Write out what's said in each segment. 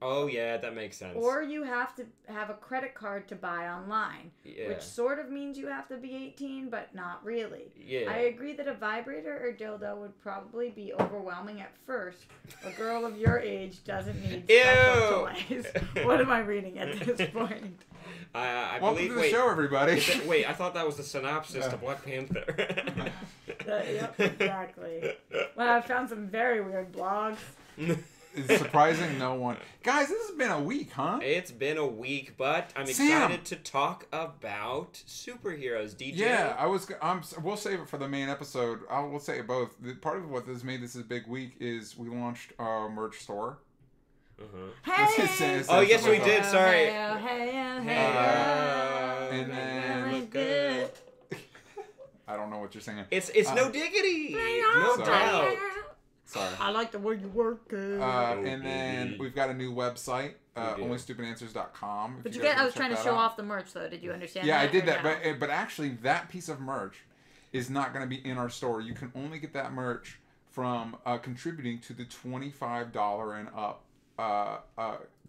Oh, yeah, that makes sense. Or you have to have a credit card to buy online, which sort of means you have to be 18, but not really. Yeah. I agree that a vibrator or dildo would probably be overwhelming at first. A girl of your age doesn't need special toys. What am I reading at this point? I Welcome believe, to the show, everybody. Wait, I thought that was the synopsis to Black Panther. Yep, exactly. Well, I found some very weird blogs. It's surprising no one. Guys, this has been a week, huh? It's been a week, but I'm excited to talk about superheroes. DJ? Yeah, we'll save it for the main episode. We'll say it both. Part of what has made this a big week is we launched our merch store. Hey! Oh, yes, we did. Sorry. And then... Good. I don't know what you're singing. It's no diggity. No doubt. Sorry. I like the way you work it. And then we've got a new website, onlystupidanswers.com. But I was trying to show off the merch, though. Did you understand that? Yeah, I did that. No? But actually, that piece of merch is not going to be in our store. You can only get that merch from contributing to the $25 and up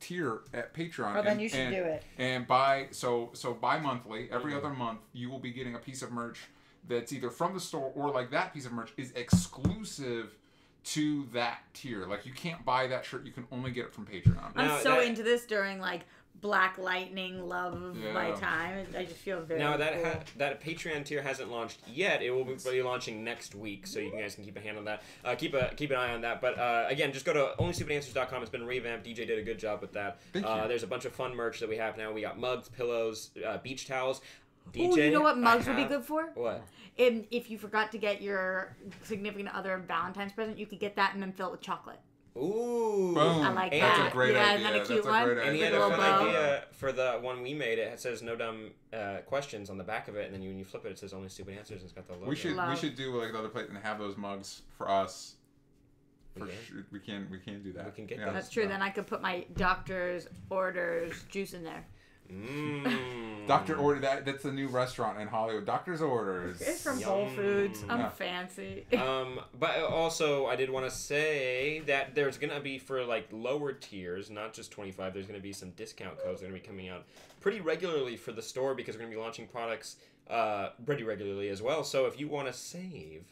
tier at Patreon. Oh, then you should do it. And bi-monthly, every other month, you will be getting a piece of merch that's either from the store or like that piece of merch is exclusive to that tier. Like, you can't buy that shirt. You can only get it from Patreon. I'm so into this during, like, Black Lightning love of my time. I just feel very cool. That Patreon tier hasn't launched yet. It will be launching next week, so you guys can keep a hand on that. Keep an eye on that. But again, just go to onlystupidanswers.com. It's been revamped. DJ did a good job with that. Thank you. There's a bunch of fun merch that we have now. We got mugs, pillows, beach towels. DJ, you know what mugs would be good for? What? If you forgot to get your significant other a Valentine's present, you could get that and then fill it with chocolate. Ooh. Boom. I like that. That's a great idea. Isn't that a cute one? And he had a fun idea for the one we made. It says no dumb questions on the back of it, and then when you flip it, it says only stupid answers, and it's got the logo. We should do like another plate and have those mugs for us. For sure. We can do that. We can get that. That's true. Then I could put my doctor's orders juice in there. Doctor Order, that's a new restaurant in Hollywood. Doctor's Orders. It's from Whole Foods. I'm fancy. But also, I did want to say that there's gonna be, for like lower tiers, not just 25. There's gonna be some discount codes that are gonna be coming out pretty regularly for the store, because we're gonna be launching products pretty regularly as well. So if you want to save,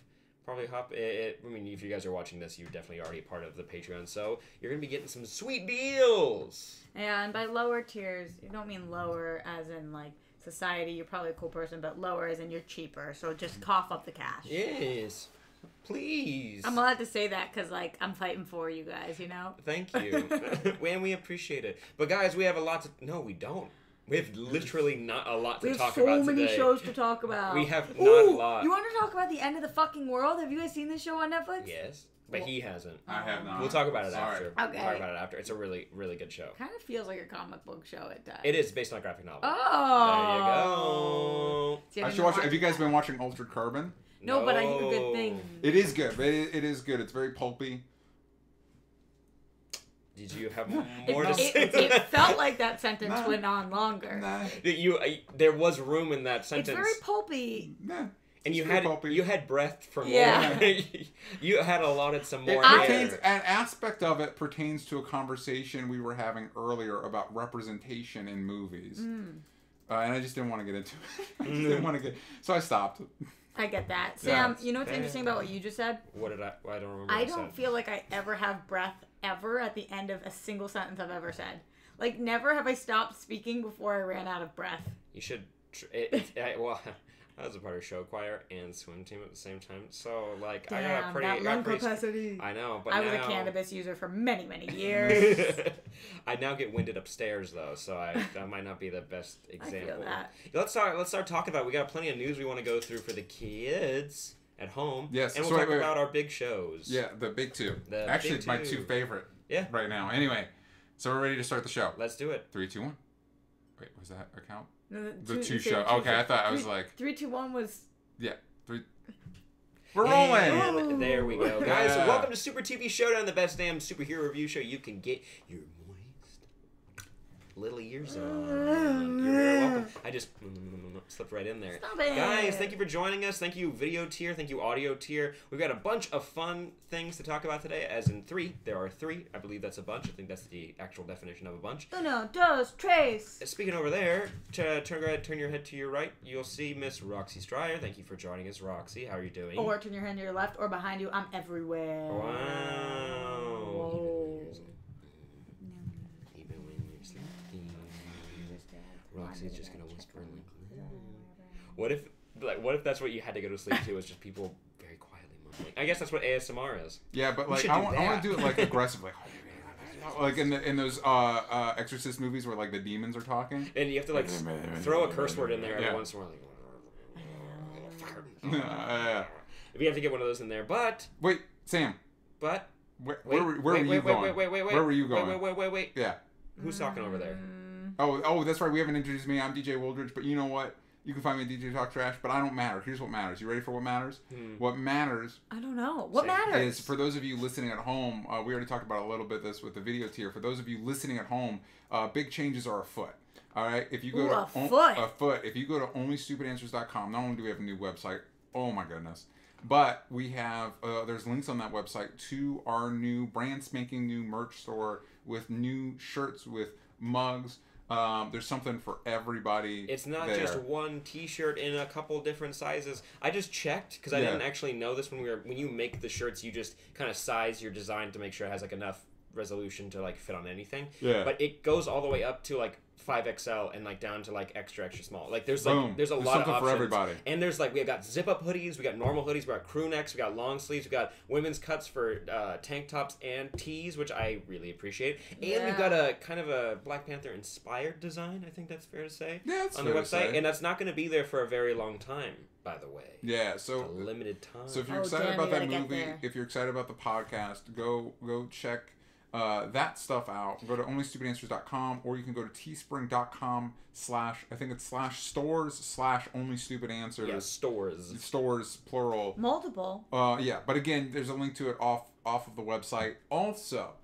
probably hop it. I mean, if you guys are watching this, you're definitely already part of the Patreon, so you're gonna be getting some sweet deals. Yeah, and by lower tiers, you don't mean lower as in like society. You're probably a cool person, but lower as in you're cheaper. So just cough up the cash. Yes, please. I'm allowed to say that because like I'm fighting for you guys, you know. Thank you, and we appreciate it. But guys, we have a lot to. No, we don't. We have literally not a lot to talk about today. We have so many shows to talk about. We have not a lot. You want to talk about the end of the fucking world? Have you guys seen this show on Netflix? Yes, but he hasn't. I have not. We'll talk about it after. Okay. We'll talk about it after. It's a really, really good show. Kind of feels like a comic book show at times. It is based on a graphic novel. Oh. There you go. I should watch it. Have you guys been watching Altered Carbon? No, but I hear good things. It is good. It is good. It's very pulpy. Did you have more to say? It felt like that sentence went on longer. There was room in that sentence. It's very pulpy. And you had breath for more. You had allotted some more. An aspect of it pertains to a conversation we were having earlier about representation in movies, and I just didn't want to get into it. So I stopped. I get that. Sam, you know what's interesting about what you just said? What did I don't remember. I don't feel like I ever have breath ever at the end of a single sentence I've ever said. Like, never have I stopped speaking before I ran out of breath. You should. Well, I was a part of show choir and swim team at the same time, so like I got pretty lung capacity. I know, but I was a cannabis user for many, many years. I now get winded upstairs though, so that might not be the best example. I feel that. Let's start talking about it. We got plenty of news we want to go through for the kids at home. Yes, and we'll talk about our big shows. Yeah, the big two. Actually, it's my two favorite. Yeah. Right now. Anyway, so we're ready to start the show. Let's do it. 3, 2, 1. Wait, was that a count? No, the two show. Okay, I thought I was like 3, 2, 1 was. Yeah, 3. We're rolling. And there we go, guys. So welcome to SuperTV Showdown, the best damn superhero review show you can get your moist little ears on. You're very welcome. I just slipped right in there. Stop it. Guys, thank you for joining us. Thank you, video tier. Thank you, audio tier. We've got a bunch of fun things to talk about today, as in 3. There are 3. I believe that's a bunch. I think that's the actual definition of a bunch. Uno, dos, tres. Speaking over there, go ahead, turn your head to your right. You'll see Miss ROXY STRIAR. Thank you for joining us, Roxy. How are you doing? Or turn your head to your left or behind you. I'm everywhere. Wow. Whoa. Even when you're sleeping. Roxy's just gonna whisper like, what if that's what you had to go to sleep to? Was just people very quietly mumbling. I guess that's what ASMR is. Yeah, but like I want to do it like aggressive, like in those Exorcist movies where like the demons are talking. And you have to like throw a curse word in there every once in a while. Like, if you have to get one of those in there, but wait, Sam. But where were you going? Wait. Where were you going? Wait. Yeah. Who's talking over there? Oh, that's right. We haven't introduced me. I'm DJ Wooldridge, but you know what? You can find me at DJ Talk Trash, but I don't matter. Here's what matters. You ready for what matters? What matters? I don't know. What matters? Is for those of you listening at home, we already talked about a little bit this with the video tier. For those of you listening at home, big changes are afoot. All right? If you go to if you go to onlystupidanswers.com, not only do we have a new website, oh my goodness, but we have there's links on that website to our new brand spanking new merch store with new shirts, with mugs. There's something for everybody. It's not there. just one T-shirt in a couple different sizes. I just checked because I didn't actually know this when you make the shirts. You just kind of size your design to make sure it has like enough resolution to like fit on anything. Yeah. But it goes all the way up to like 5XL and like down to like extra small. Like there's Boom. like there's a lot of something options for everybody. And there's like we've got zip up hoodies, we got normal hoodies, we got crew necks, we got long sleeves, we got women's cuts for tank tops and tees, which I really appreciate. And we've got a kind of a Black Panther inspired design. I think that's fair to say. Yeah, it's on the website, and that's not going to be there for a very long time, by the way. Yeah, so it's a limited time. So if you're excited about that movie, if you're excited about the podcast, go check that stuff out. Go to onlystupidanswers.com, or you can go to teespring.com/stores/onlystupidanswers. Yeah, stores. Stores, plural. Multiple. Yeah, but again, there's a link to it off of the website. Also,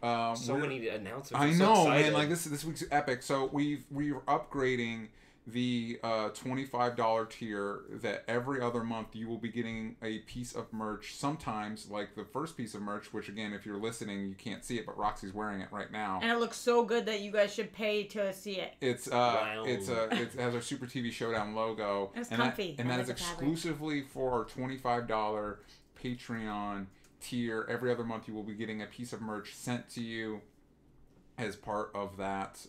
so many announcements. I know, man. Like this week's epic. So we're upgrading the $25 tier, that every other month you will be getting a piece of merch. Sometimes, like the first piece of merch, which again, if you're listening, you can't see it, but Roxy's wearing it right now. And it looks so good that you guys should pay to see it. It has our SuperTV Showdown logo. It's comfy. And that is exclusively for our $25 Patreon tier. Every other month you will be getting a piece of merch sent to you as part of that.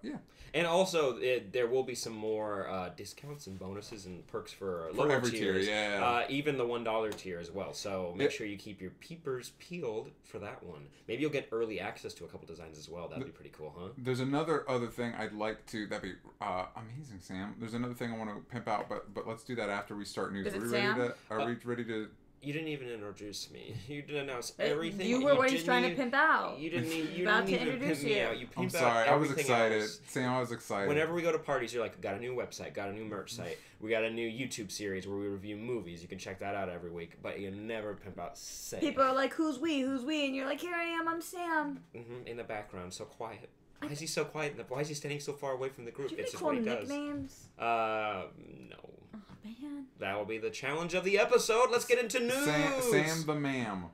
Yeah. And also, there will be some more discounts and bonuses and perks for lower every tiers. Tier, yeah. Even the $1 tier as well. So make sure you keep your peepers peeled for that one. Maybe you'll get early access to a couple designs as well. That'd be pretty cool, huh? There's other thing I'd like to. That'd be amazing, Sam. There's another thing I want to pimp out, but let's do that after we start news. Are we ready to? You didn't even introduce me. You didn't announce everything. You were always trying to pimp out. You didn't even introduce me out. You I'm pimped sorry. out I was excited. else. Sam, I was excited. Whenever we go to parties, you're like, got a new website, got a new merch site. We got a new YouTube series where we review movies. You can check that out every week. But you never pimp out Sam. People are like, who's we? Who's we? And you're like, here I am. I'm Sam. In the background, so quiet. Why is he so quiet? Why is he standing so far away from the group? It's just what he does. Nicknames? No. Oh, man. That will be the challenge of the episode. Let's get into news. Sam the ma'am.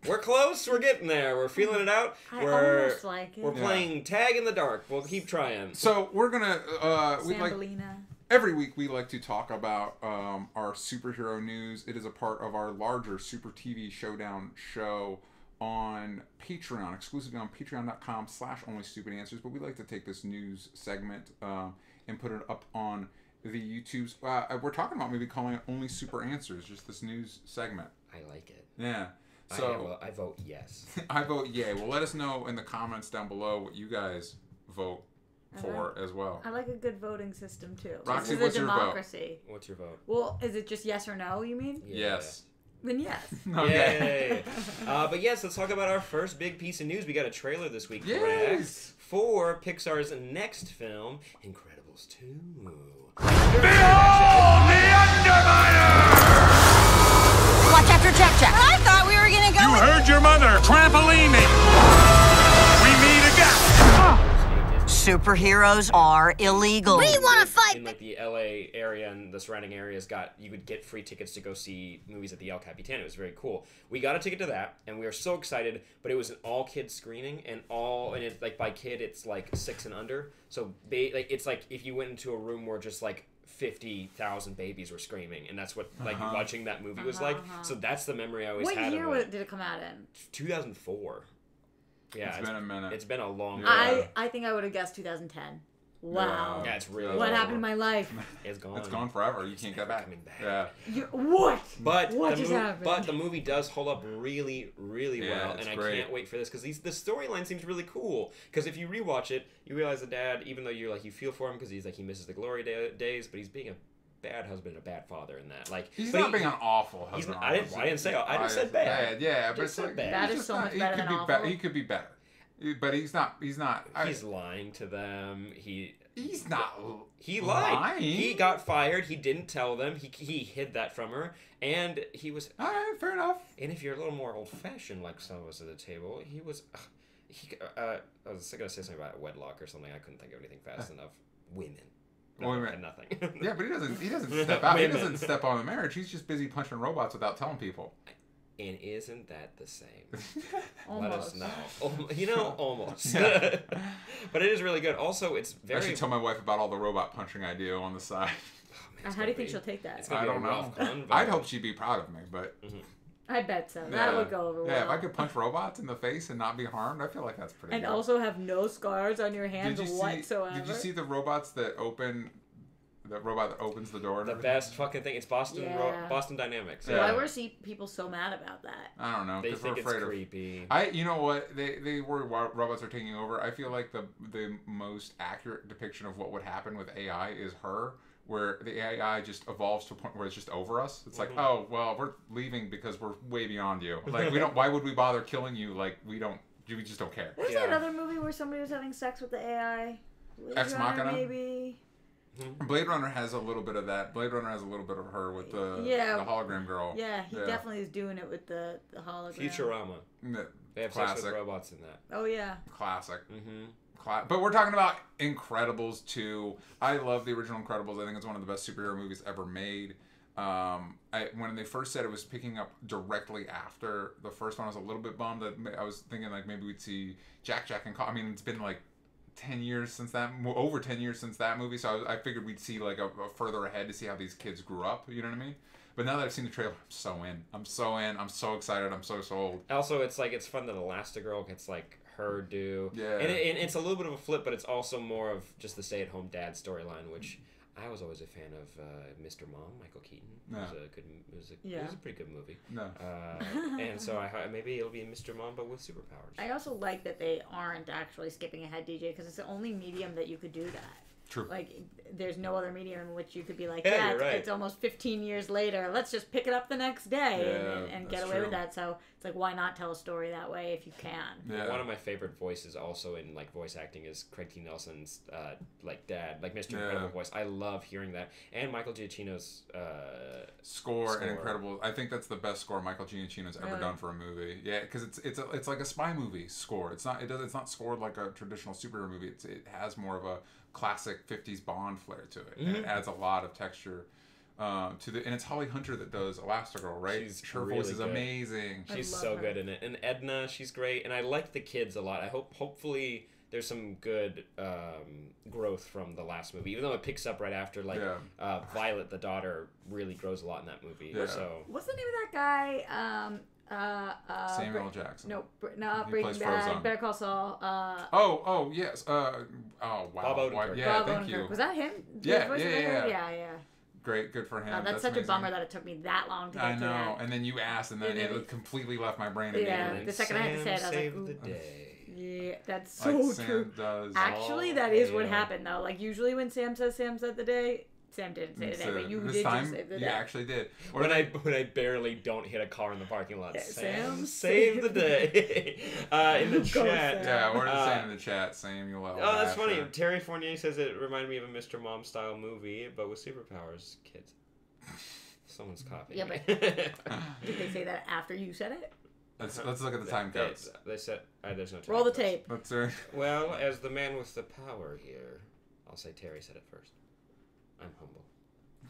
We're close. We're getting there. We're feeling it out. I almost like it. We're playing tag in the dark. We'll keep trying. So we're gonna every week we like to talk about our superhero news. It is a part of our larger SuperTV Showdown show on Patreon, exclusively on patreon.com/onlystupidanswers. But we like to take this news segment and put it up on the YouTubes. We're talking about maybe calling it Only Super Answers, just this news segment. I like it. Yeah. So I vote yes. I vote yay. Well, let us know in the comments down below what you guys vote for as well. I like a good voting system too. Roxy, this is a democracy. What's your vote? Well, is it just yes or no, you mean? Yeah. Yes. Then yes. Okay. Yay. But yes, let's talk about our first big piece of news. We got a trailer this week, yes. correct? For Pixar's next film, Incredibles 2. Behold the Underminer! Watch after Jack. I thought we were gonna go. You heard your mother. Trampolini. We meet again. Superheroes are illegal. We want to fight. In like the LA area and the surrounding areas, you would get free tickets to go see movies at the El Capitan. It was very cool. We got a ticket to that, and we were so excited. But it was an all kids screening, and it's like by kid, it's like 6 and under. So it's like if you went into a room where just like 50,000 babies were screaming, and that's what like watching that movie was like. So that's the memory I always had. What year did it come out in? 2004. Yeah, it's been a minute. It's been a long time. I think I would have guessed 2010. Wow. Yeah, it's really. What happened in my life? It's gone. It's gone forever. You can't get back. Coming back. Yeah. What? But what just happened? But the movie does hold up really, really well, and great. I can't wait for this because the storyline seems really cool. Because if you rewatch it, you realize the dad, even though you feel for him because he misses the glory days, but he's being a bad husband and a bad father in that. Like he's not being an awful husband. I didn't say. I just said bad. Yeah, but it's like bad. That is so much better than awful. He could be better, but he's not. He's lying to them. He's not. He lied. Lying. He got fired. He didn't tell them. He hid that from her, and he was. All right, fair enough. And if you're a little more old-fashioned, like some of us at the table, he was. I was gonna say something about wedlock or something. I couldn't think of anything fast enough. Women. No, nothing. Yeah, but he doesn't step out. He doesn't step on the marriage. He's just busy punching robots without telling people. And isn't that the same? Almost. Let us know. Almost. But it is really good. Also, it's very. I should tell my wife about all the robot punching I do on the side. How do you think she'll take that? I don't know. I'd hope she'd be proud of me, but. I bet so. That would go over well. Yeah, if I could punch robots in the face and not be harmed, I feel like that's pretty good. And also have no scars on your hands whatsoever. Did you see the robots that open... The robot that opens the door? The best fucking thing. It's Boston Dynamics. Yeah. Why were people so mad about that? I don't know. They think it's creepy. You know what? They worry robots are taking over. I feel like the most accurate depiction of what would happen with AI is Her, where the AI just evolves to a point where it's just over us. It's like, oh, well, we're leaving because we're way beyond you. Like, we don't. Why would we bother killing you? Like, we just don't care. What was that other movie where somebody was having sex with the AI? Ex Machina? Maybe. Blade Runner has a little bit of that. Blade Runner has a little bit of Her with the hologram girl. Yeah, he definitely is doing it with the hologram. Futurama. They have sex with robots in that. Oh, yeah. Classic. But we're talking about Incredibles 2. I love the original Incredibles. I think it's one of the best superhero movies ever made. When they first said it was picking up directly after the first one, I was a little bit bummed. I was thinking like maybe we'd see Jack and I mean, it's been like 10 years since that, over 10 years since that movie, so I figured we'd see like a further ahead to see how these kids grew up, you know what I mean? But now that I've seen the trailer, I'm so excited, I'm so sold. Also, it's fun that Elastigirl gets like her due. Yeah. And it's a little bit of a flip, but it's also more of just the stay-at-home dad storyline, which I was always a fan of Mr. Mom, Michael Keaton. No. It was a pretty good movie. No. And so maybe it'll be Mr. Mom, but with superpowers. I also like that they aren't actually skipping ahead, DJ, because it's the only medium that you could do that. True. Like, there's no other medium in which you could be like, yeah, you're right. It's almost 15 years later. Let's just pick it up the next day and get away with that. So it's like, why not tell a story that way if you can? Yeah. One of my favorite voices also in like voice acting is Craig T. Nelson's like dad, like Mr. Incredible voice. I love hearing that. And Michael Giacchino's score in Incredible. I think that's the best score Michael Giacchino's ever done for a movie. Yeah, because it's like a spy movie score. It's not scored like a traditional superhero movie. It has more of a classic 50s Bond flair to it, and it adds a lot of texture to the. And it's Holly Hunter that does Elastigirl, right? Her really voice is good. amazing. She's so good in it, and Edna, she's great, and I like the kids a lot. I hopefully there's some good growth from the last movie, even though it picks up right after. Like Violet, the daughter, really grows a lot in that movie. Yeah. So what's the name of that guy? Samuel L. Jackson. No, He Breaking plays Bad. Frozone. Better Call Saul. Oh yes. Oh wow. Bob Odenkirk. Yeah, Bob thank Odenkirk. you. Was that him? Yeah. Great, good for him. That's such amazing. a bummer that it took me that long to get to that. I know, and then you asked, and then it completely left my brain. Yeah, the second I had to say it, I was like, the day. Yeah, that's so true. Does. Actually, that is what happened though. Like usually when Sam said the day, Sam didn't say the day, but you did just say the day. You actually did. When I barely don't hit a car in the parking lot. Sam save the day. In the chat. Yeah, we're just saying in the chat, Samuel L. Oh, that's funny. Terry Fournier says it reminded me of a Mr. Mom style movie, but with superpowers. Kids. Someone's copying. Yeah, but did they say that after you said it? Let's look at the time codes. They said there's no time Roll the codes. tape. Let's Well, as the man with the power here, I'll say Terry said it first. I'm humble.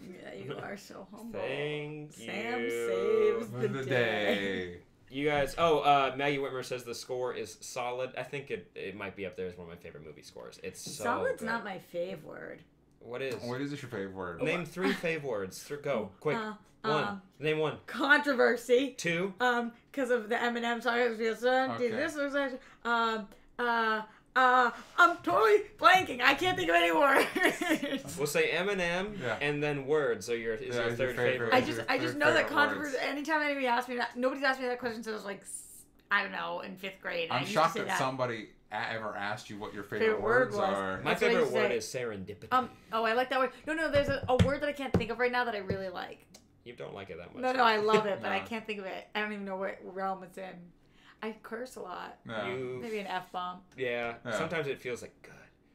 Yeah, you are so humble. Thank Sam you. saves the day. You guys, Maggie Whitmer says the score is solid. I think it might be up there as one of my favorite movie scores. It's so Solid's good. not my fave word. What is? What is your favorite word? Name 3 fave words. Go, quick. 1. Name 1. Controversy. 2. Because of the Eminem song. Okay. This was I'm totally blanking. I can't think of any words. We'll say Eminem and then words. So your third favorite. I just know that controversy. Anytime anybody asks me that, nobody's asked me that question since I was like, I don't know, in 5th grade. I'm shocked that somebody ever asked you what your favorite word words was. are. My favorite word is serendipity. I like that word. No, there's a word that I can't think of right now that I really like. You don't like it that much. No, I love it, but I can't think of it. I don't even know what realm it's in. I curse a lot. No. Maybe an F-bomb. Yeah. Sometimes it feels like good.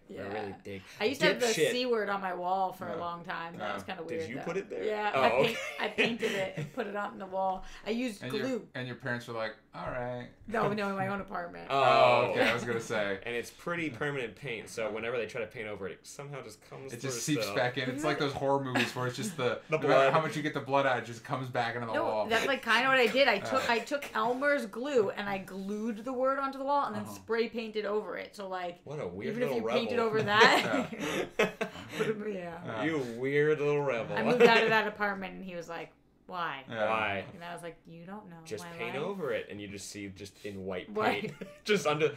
Yeah. I really dig. I used to have the C word on my wall for a long time. That was kind of weird. Did you put it there? Yeah. Oh, I painted it and put it on the wall. I used glue. And your parents were like, all right. No, in my own apartment. Oh, okay. I was going to say. And it's pretty permanent paint, so whenever they try to paint over it, it somehow just comes It just seeps back in. It's like those horror movies where it's just the blood. No matter how much you get the blood out, it just comes back into the wall. That's like kind of what I did. I took Elmer's glue and I glued the word onto the wall and then spray painted over it. So like, what a weird even little if you rebel. painted over that. You weird little rebel. I moved out of that apartment and he was like, why? Why? And I was like, you don't know. Just my paint life. over it, and you just see just in white paint, just under.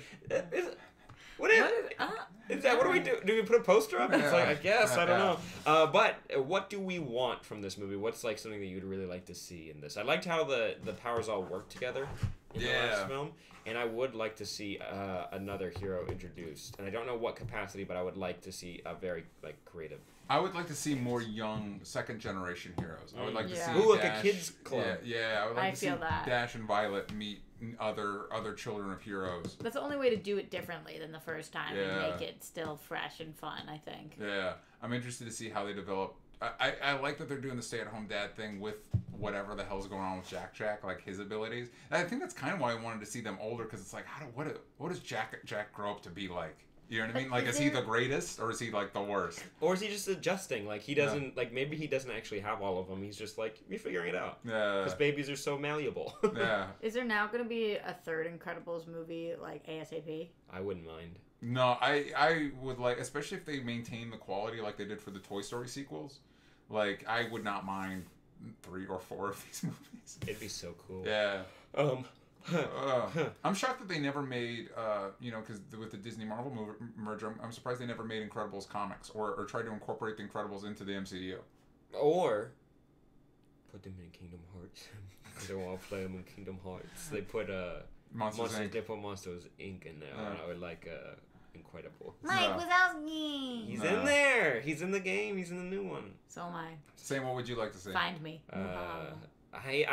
What is that? What do we do? Do we put a poster up? It's like, I guess, I don't know. But what do we want from this movie? What's like something that you'd really like to see in this? I liked how the powers all work together in the last film, and I would like to see another hero introduced. And I don't know what capacity, but I would like to see a very like creative. I would like to see more young second generation heroes. I would like to see like Dash, a kids club. Yeah, I would like to see that. Dash and Violet meet other children of heroes. That's the only way to do it differently than the first time and Yeah. make it still fresh and fun, I think. Yeah, I'm interested to see how they develop. I like that they're doing the stay-at-home dad thing with whatever the hell's going on with Jack, like his abilities. And I think that's kind of why I wanted to see them older, because it's like, what does Jack grow up to be like? You know what I mean? Like, is he the greatest, or is he like the worst? Or is he just adjusting? Like, he doesn't like maybe he doesn't actually have all of them. He's just like, you're figuring it out. Yeah. Because babies are so malleable. Yeah. Is there now going to be a third Incredibles movie like ASAP? I wouldn't mind. No, I would like, especially if they maintain the quality like they did for the Toy Story sequels. Like, I would not mind 3 or 4 of these movies. It'd be so cool. Yeah. I'm shocked that they never made, because with the Disney Marvel merger, I'm surprised they never made Incredibles comics or tried to incorporate the Incredibles into the MCU. Or put them in Kingdom Hearts. They don't want to play them in Kingdom Hearts. They put Monsters Inc. They put Monsters Inc. in there. I would like Incredible. Mike Wazowski! He's in there. He's in the game. He's in the new one. So am I. Sam, what would you like to see? Find me. He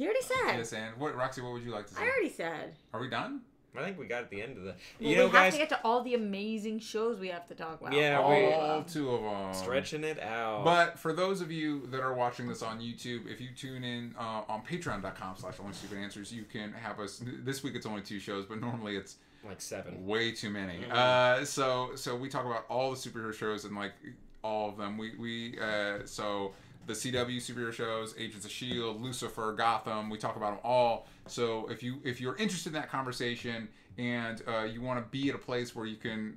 already said. Yes, and Roxy, what would you like to see? I already said. Are we done? I think we got at the end of the. Well, we have to get to all the amazing shows we have to talk about. Yeah, all 2 of them. Stretching it out. But for those of you that are watching this on YouTube, if you tune in on patreon.com/onlystupidanswers, you can have us. This week it's only 2 shows, but normally it's like 7. Way too many. So we talk about all the superhero shows and like all of them. So the CW superhero shows, Agents of S.H.I.E.L.D., Lucifer, Gotham, we talk about them all. So if you're interested in that conversation and you want to be at a place where you can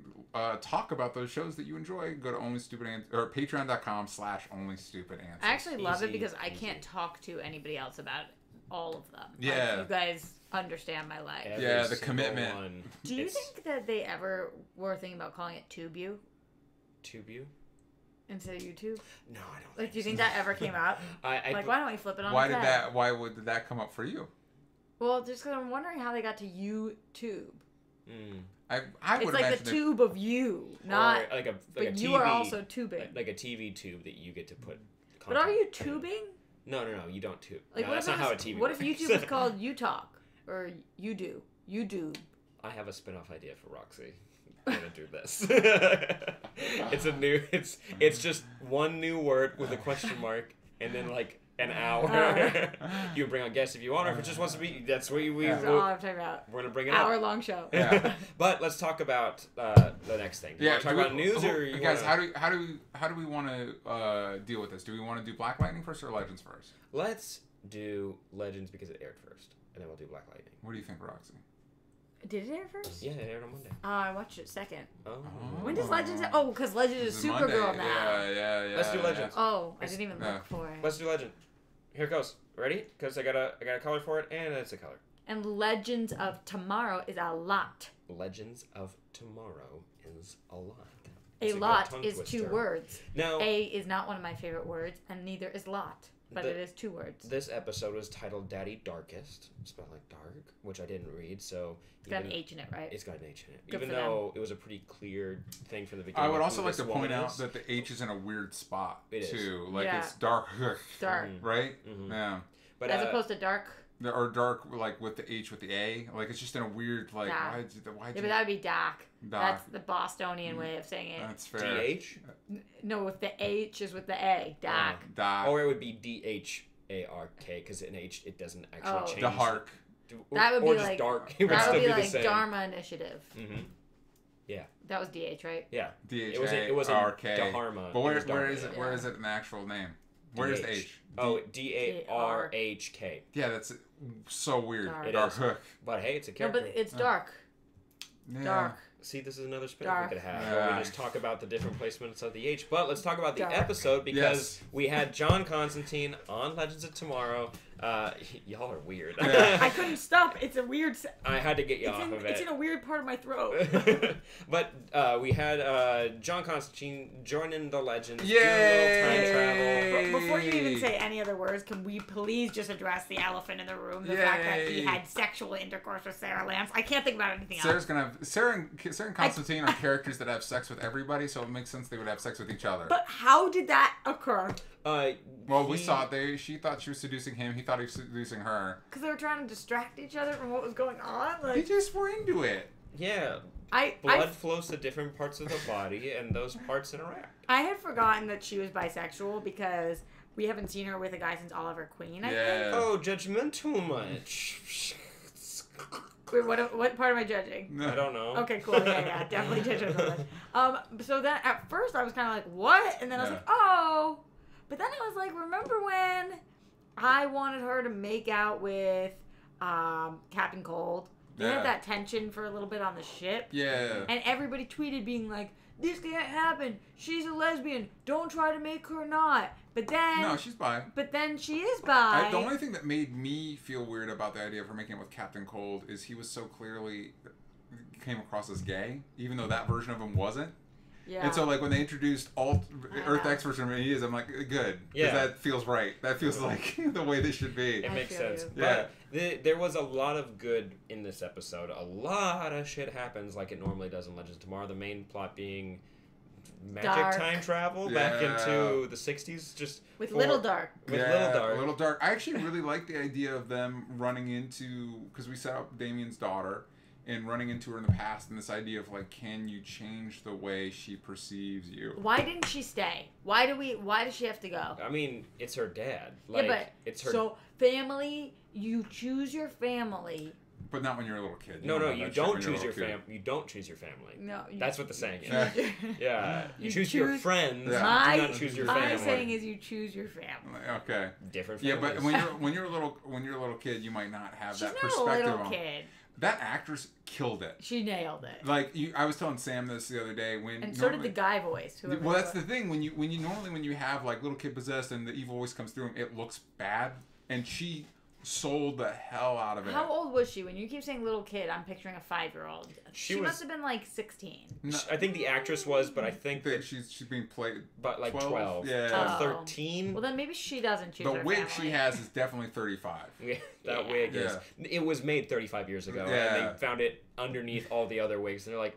talk about those shows that you enjoy, go to patreon.com/onlystupidanswers. I actually love it because I can't talk to anybody else about all of them. Yeah. Like, you guys understand my life. The commitment. One. Do you think that they ever were thinking about calling it TubeU? TubeU? Instead of YouTube? No, I don't. Like, do you think that ever came up? Why don't we flip it on? Why did that come up for you? Well, just because I'm wondering how they got to YouTube. I would it's like the tube of you, not like a but TV, you are also tubing. Like a TV tube that you get to put. But are you tubing? No, you don't tube. Like, no, that's not how a TV. What works. if YouTube is called You Talk or You Do? You Do. I have a spin-off idea for Roxy. I'm gonna do this. It's just one new word with a question mark, and then like an hour. You can bring on guests if you want, or if it just wants to be. That's what That's all I'm talking about. We're gonna bring it up. Hour-long show. Yeah. But let's talk about the next thing. You want to talk about news, or you guys? wanna... How do we want to deal with this? Do we want to do Black Lightning first or Legends first? Let's do Legends because it aired first, and then we'll do Black Lightning. What do you think, Roxy? Did it air first? Yeah, it aired on Monday. I watched it second. Oh. When does Legends? Oh, because Legends is Supergirl now. Yeah. Let's do Legends. Oh, I didn't even look for it. Let's do Legend. Here it goes. Ready? Because I got a color for it, and it's a color. And Legends of Tomorrow is a lot. Legends of Tomorrow is a lot. A lot is 2 words. Now, A is not one of my favorite words, and neither is lot. But it is 2 words. This episode was titled Daddy Darkest, spelled like dark, which I didn't read, so... It's got an H in it, right? It's got an H in it. Good even though it was a pretty clear thing from the beginning. I would also like to point out that the H is in a weird spot, too. Is. Like, it's dark. Dark. Right? Mm-hmm. Yeah. But, as opposed to dark. Or dark, like, with the H with the A. Like, it's just in a weird, like, why'd you... But that would be dark. That's the Bostonian way of saying it. That's fair. DH? No, with the H is with the A. Dark. Dark. Or it would be DHARK, because in H, it doesn't actually change. The Hark. That would or be just like dark. That would be the like same. Dharma Initiative. Mm-hmm. Yeah. That was DH, right? Yeah. DHARK. It wasn't Dharma. But where is it? Where is it in the actual name? Where is the H? Oh, DARHK. Yeah, that's so weird. Dark. It Dark is. Hook. But hey, it's a No, character. but it's dark. Yeah. Dark. See, this is another spin-off we could have. Yeah. Where we just talk about the different placements of the H. But let's talk about the Dark. episode because we had John Constantine on Legends of Tomorrow. Y'all are weird. Yeah. I couldn't stop. It's a weird... I had to get you off of it. It's in a weird part of my throat. But we had John Constantine joining the Legends, Yay! doing a little time travel. But before you even say any other words, can we please just address the elephant in the room? The fact that he had sexual intercourse with Sarah Lance. I can't think about anything Sarah's else. gonna have Sarah and Constantine are characters that have sex with everybody, so it makes sense they would have sex with each other. But how did that occur? Well, we saw it. She thought she was seducing him. He thought he was seducing her. Because they were trying to distract each other from what was going on. They Like, just were into it. Yeah. I Blood flows to different parts of the body, and those parts interact. I had forgotten that she was bisexual because we haven't seen her with a guy since Oliver Queen. I think. Oh, judgmental much. Wait, what part am I judging? I don't know. Okay, cool. Yeah, definitely judgmental. So then at first I was kind of like, what? And then I was like, oh. But then I was like, remember when I wanted her to make out with Captain Cold? They had that tension for a little bit on the ship. Yeah. And everybody tweeted being like, this can't happen. She's a lesbian. Don't try to make her not. But then... No, she's bi. But then she is bi. The only thing that made me feel weird about the idea of her making it with Captain Cold is he was so clearly came across as gay, even though that version of him wasn't. Yeah. And so, like, when they introduced Earth X version of him, he is, I'm like, good. Because that feels right. That feels like the way they should be. It makes sense. You. Yeah. But there was a lot of good in this episode. A lot of shit happens like it normally does in Legends of Tomorrow. The main plot being magic time travel back into the 60s. Just with Little Dark. Little Dark. I actually really like the idea of them running into... Because we set up Damien's daughter... and running into her in the past, and this idea of like, can you change the way she perceives you? Why didn't she stay? Why does she have to go? I mean, it's her dad. Like, yeah, but it's her. So family, you choose your family. But not when you're a little kid. No, you don't choose your family. You don't choose your family. No, that's what the saying is. Yeah. You choose your friends. Yeah. You do not choose your family. My saying is you choose your family. Okay. Different families. Yeah, but when you're a little kid, you might not have that perspective. She's not a little kid. That actress killed it. She nailed it. Like I was telling Sam this the other day and so did the guy voice. Well, that's the thing when you have like little kid possessed and the evil voice comes through him, it looks bad, and she sold the hell out of it. How old was she? When you keep saying little kid, I'm picturing a 5-year-old. She must have been like 16. No, I think the actress was, but I think that she's being played. But like 12. Yeah. 13. Well, then maybe she doesn't choose the her wig family. she has is definitely 35. Yeah, that wig is. It was made 35 years ago, and they found it underneath all the other wigs, and they're like,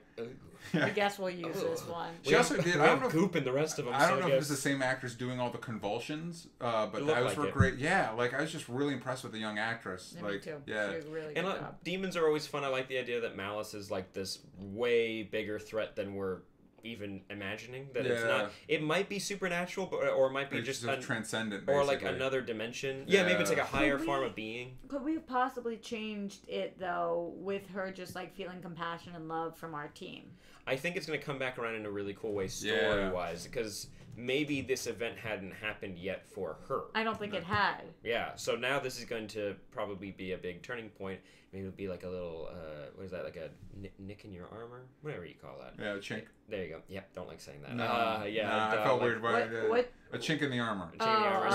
I guess we'll use this one. She also did. I don't know goop in the rest of them. I don't know if it's the same actress doing all the convulsions, but those were great. Yeah, like I was just really impressed with the young actress. Yeah, like, me too. yeah, she did a really good job. Demons are always fun. I like the idea that Malice is like this way bigger threat than we're even imagining that it's not. It might be supernatural, but or it might be just transcendent, or like another dimension. Yeah, maybe it's like a higher form of being. Could we have possibly changed it though, with her just like feeling compassion and love from our team? I think it's going to come back around in a really cool way story-wise, because maybe this event hadn't happened yet for her. I don't think it had. Yeah, so now this is going to probably be a big turning point. Maybe it'll be like a little, what is that, like a nick in your armor? Whatever you call that. Yeah, a chink. There you go. Yep, don't like saying that. I felt weird about it. What? A chink in the armor. A chink in the armor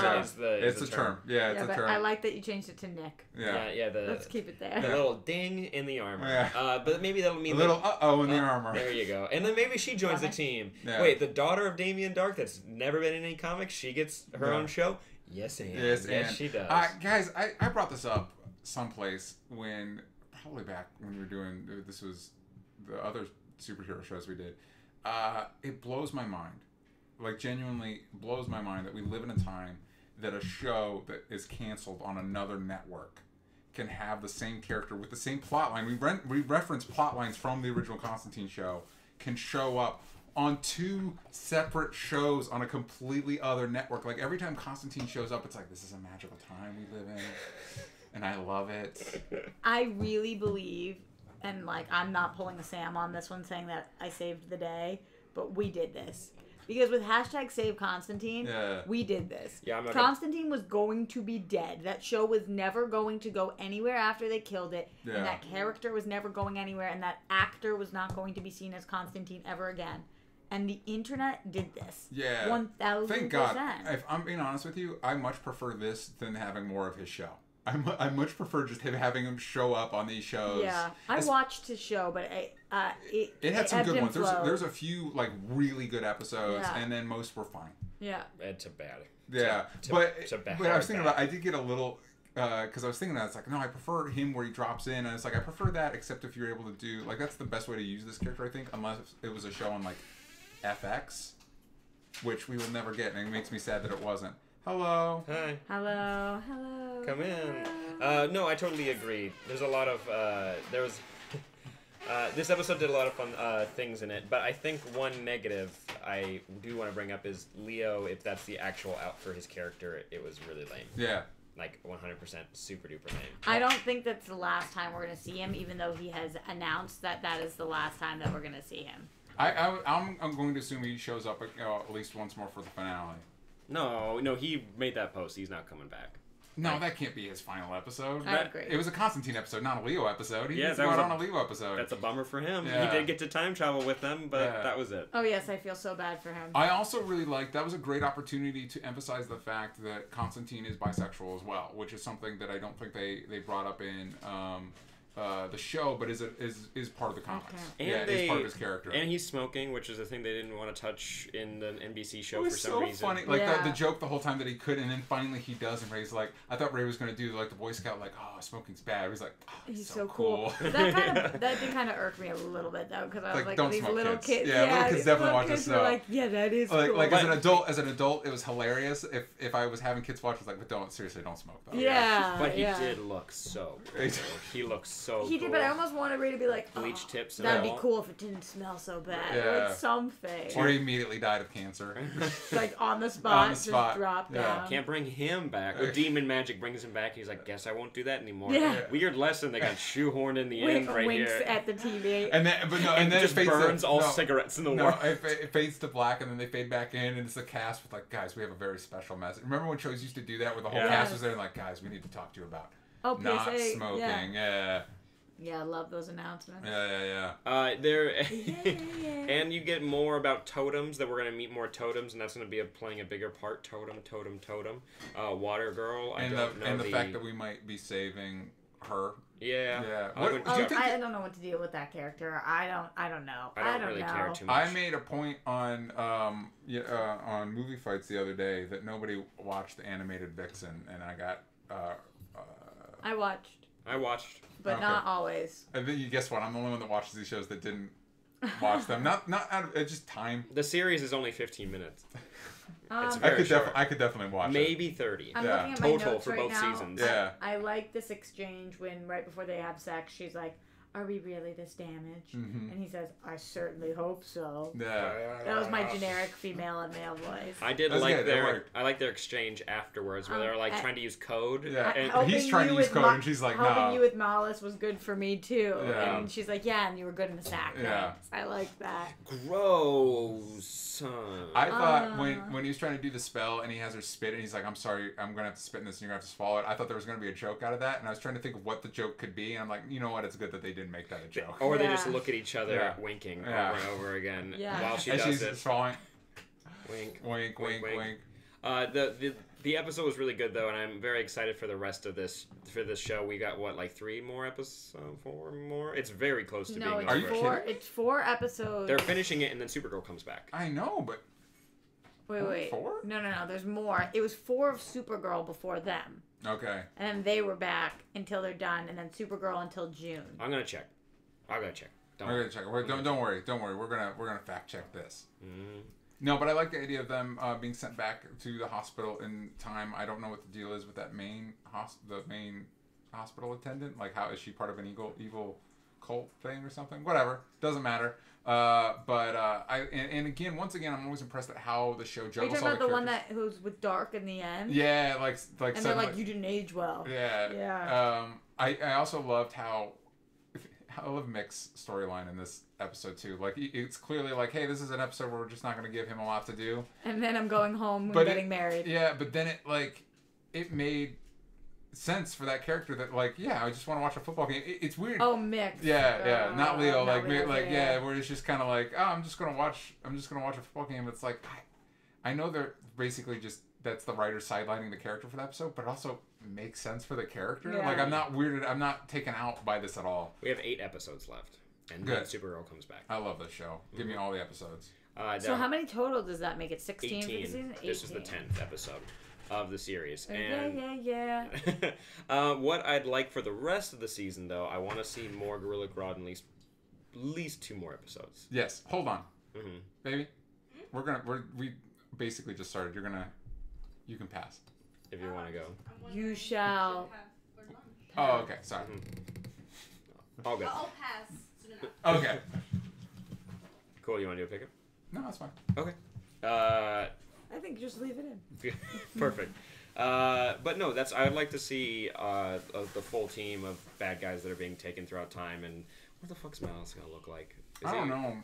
it's a term. Yeah, it's a term. I like that you changed it to Nick. Yeah. Let's keep it there. The little ding in the armor. Yeah. But maybe that'll mean a little uh-oh in the armor. There you go. And then maybe she joins the team. Yeah. Wait, the daughter of Damien Dark that's never been in any comics, she gets her own show? Yes, she does. Guys, I brought this up someplace when, probably back when we were doing, this was the other superhero shows we did. It blows my mind. Like, genuinely blows my mind that we live in a time that a show that is canceled on another network can have the same character with the same plot line. We reference plot lines from the original Constantine show, can show up on two separate shows on a completely other network. Like, every time Constantine shows up, it's like, this is a magical time we live in, and I love it. I really believe, and like, I'm not pulling a Sam on this one saying that I saved the day, but we did this. Because with hashtag Save Constantine, we did this. Yeah, Constantine was going to be dead. That show was never going to go anywhere after they killed it. Yeah. And that character was never going anywhere. And that actor was not going to be seen as Constantine ever again. And the internet did this. Yeah. 1,000%. Thank God. If I'm being honest with you, I much prefer this than having more of his show. I much prefer just having him show up on these shows. Yeah, I watched his show, but it had some good ones. There's a few like really good episodes, and then most were fine. Yeah, it's a bad. Yeah, but I was thinking about. I did get a little because I was thinking that it's like, no, I prefer him where he drops in, and it's like I prefer that, except if you're able to do like that's the best way to use this character, I think, unless it was a show on like FX, which we will never get, and it makes me sad that it wasn't. Hello. Hi. Hello. Come in. No, I totally agree. There's a lot of this episode did a lot of fun things in it, but I think one negative I do want to bring up is Leo. If that's the actual out for his character, it was really lame. Yeah. Like 100% super duper lame. I don't think that's the last time we're gonna see him, even though he has announced that is the last time that we're gonna see him. I'm going to assume he shows up at least once more for the finale. No, he made that post. He's not coming back. No, that can't be his final episode. I agree. It was a Constantine episode, not a Leo episode. He was on a Leo episode. That's a bummer for him. Yeah. He did get to time travel with them, but that was it. Oh, yes, I feel so bad for him. I also really liked, that was a great opportunity to emphasize the fact that Constantine is bisexual as well, which is something that I don't think they brought up in the show, but is part of the comics. Okay. And is part of his character. And he's smoking, which is a thing they didn't want to touch in the NBC show for some reason. It was so funny. Like the joke the whole time that he could, and then finally he does, and Ray's like, I thought Ray was going to do like the Boy Scout, like, oh, smoking's bad. He's like, oh, he's so cool. That did kind of irk me a little bit though, because I was like, don't these smoke, little kids. Yeah, little kids definitely watch this stuff. Like, yeah, that is cool. Like as an adult, it was hilarious. If I was having kids watch, I was like, but don't smoke though. Yeah. But he did look so cool. He looked so cool. He did, but I almost wanted Ray to be like, bleach tips. That'd be cool if it didn't smell so bad. Or something. Or he immediately died of cancer. Like on the spot, just drop down. Can't bring him back. Or Demon Magic brings him back. He's like, guess I won't do that anymore. Yeah. Weird lesson. They got shoehorned in the end right winks here. At the TV. And then it just burns all cigarettes in the world. It fades to black, and then they fade back in, and it's the cast with like, guys, we have a very special message. Remember when shows used to do that, where the whole cast was there, and like, guys, we need to talk to you about not smoking. Yeah, I love those announcements. Yeah. And you get more about totems, that we're going to meet more totems, and that's going to be playing a bigger part. Totem. Water Girl. And the fact that we might be saving her. Yeah. I don't know what to deal with that character. I don't know. I don't really care too much. I made a point on Movie Fights the other day that nobody watched the animated Vixen, and I got. I watched. But not always. I think you guess what? I'm the only one that watches these shows that didn't watch them. Not out of just time. The series is only 15 minutes. It's I could definitely watch maybe 30. I'm looking at my total notes for right both now. seasons. I like this exchange when right before they have sex, she's like, are we really this damaged? Mhm. And he says, I certainly hope so. Yeah. That was my generic female and male voice. I did That's like good, it their worked. I like their exchange afterwards where they're like trying to use code. Yeah. And Helping He's trying to you use with code, Ma- and she's like, helping no. you with malice was good for me too. Yeah. And she's like, yeah, and you were good in the sack. Yeah. Thanks. I like that. gross. I thought when he was trying to do the spell and he has her spit and he's like, I'm sorry, I'm going to have to spit in this and you're going to have to swallow it. I thought there was going to be a joke out of that. And I was trying to think of what the joke could be. And I'm like, you know what? It's good that they didn't make that a joke. Or they Yeah. just look at each other Yeah. winking Yeah. over and over again Yeah. while she and does she's it. swallowing. Wink. Wink, wink, wink. The episode was really good though, and I'm very excited for the rest of this show. We got what, like 3 more episodes, 4 more. It's very close to No, being it's Are you over. kidding? It's 4 episodes. They're finishing it, and then Supergirl comes back. I know, but Wait. 4? No. There's more. It was 4 of Supergirl before them. Okay. And then they were back until they're done, and then Supergirl until June. I'm gonna check. I'll go check. Don't We're worry. gonna check. Don't worry. Don't worry. We're gonna fact check this. Mm. No, but I like the idea of them being sent back to the hospital in time. I don't know what the deal is with that main hospital attendant. Like, how is she part of an evil cult thing or something? Whatever, doesn't matter. Again, once again, I'm always impressed at how the show Are you juggles talking all about the the one characters. that who's with Dark in the end? Yeah, like And they're suddenly- like, you didn't age well. Yeah. Yeah. I also loved how I love Mick's storyline in this episode too. Like, it's clearly like, hey, this is an episode where we're just not going to give him a lot to do. And then I'm going home and But getting married. Yeah, but then it made sense for that character that, like, yeah, I just want to watch a football game. It's weird. Oh, Mick. Yeah, not Leo. not Leo, Yeah, where it's just kind of like, oh, I'm just gonna watch a football game. It's like, I know they're basically just, that's the writer sidelining the character for the episode, but it also makes sense for the character. Yeah. Like, I'm not weirded, I'm not taken out by this at all. We have 8 episodes left, and Good. then Supergirl comes back. I love this show. Give me all the episodes. So how many total does that make it? 16 for the 18. season? 18. This is the 10th episode of the series. And Yeah. what I'd like for the rest of the season, though, I want to see more Gorilla Grodd in at least 2 more episodes. Yes. Hold on, Mm-hmm. baby. We basically just started. You can pass. If you want to go. You shall. Oh, okay. Sorry. All good. I'll pass soon enough. Okay. Cool. You want to do a pickup? No, that's fine. Okay. I think just leave it in. Perfect. But no, I would like to see the full team of bad guys that are being taken throughout time, and what the fuck's Malice gonna look like? I don't know.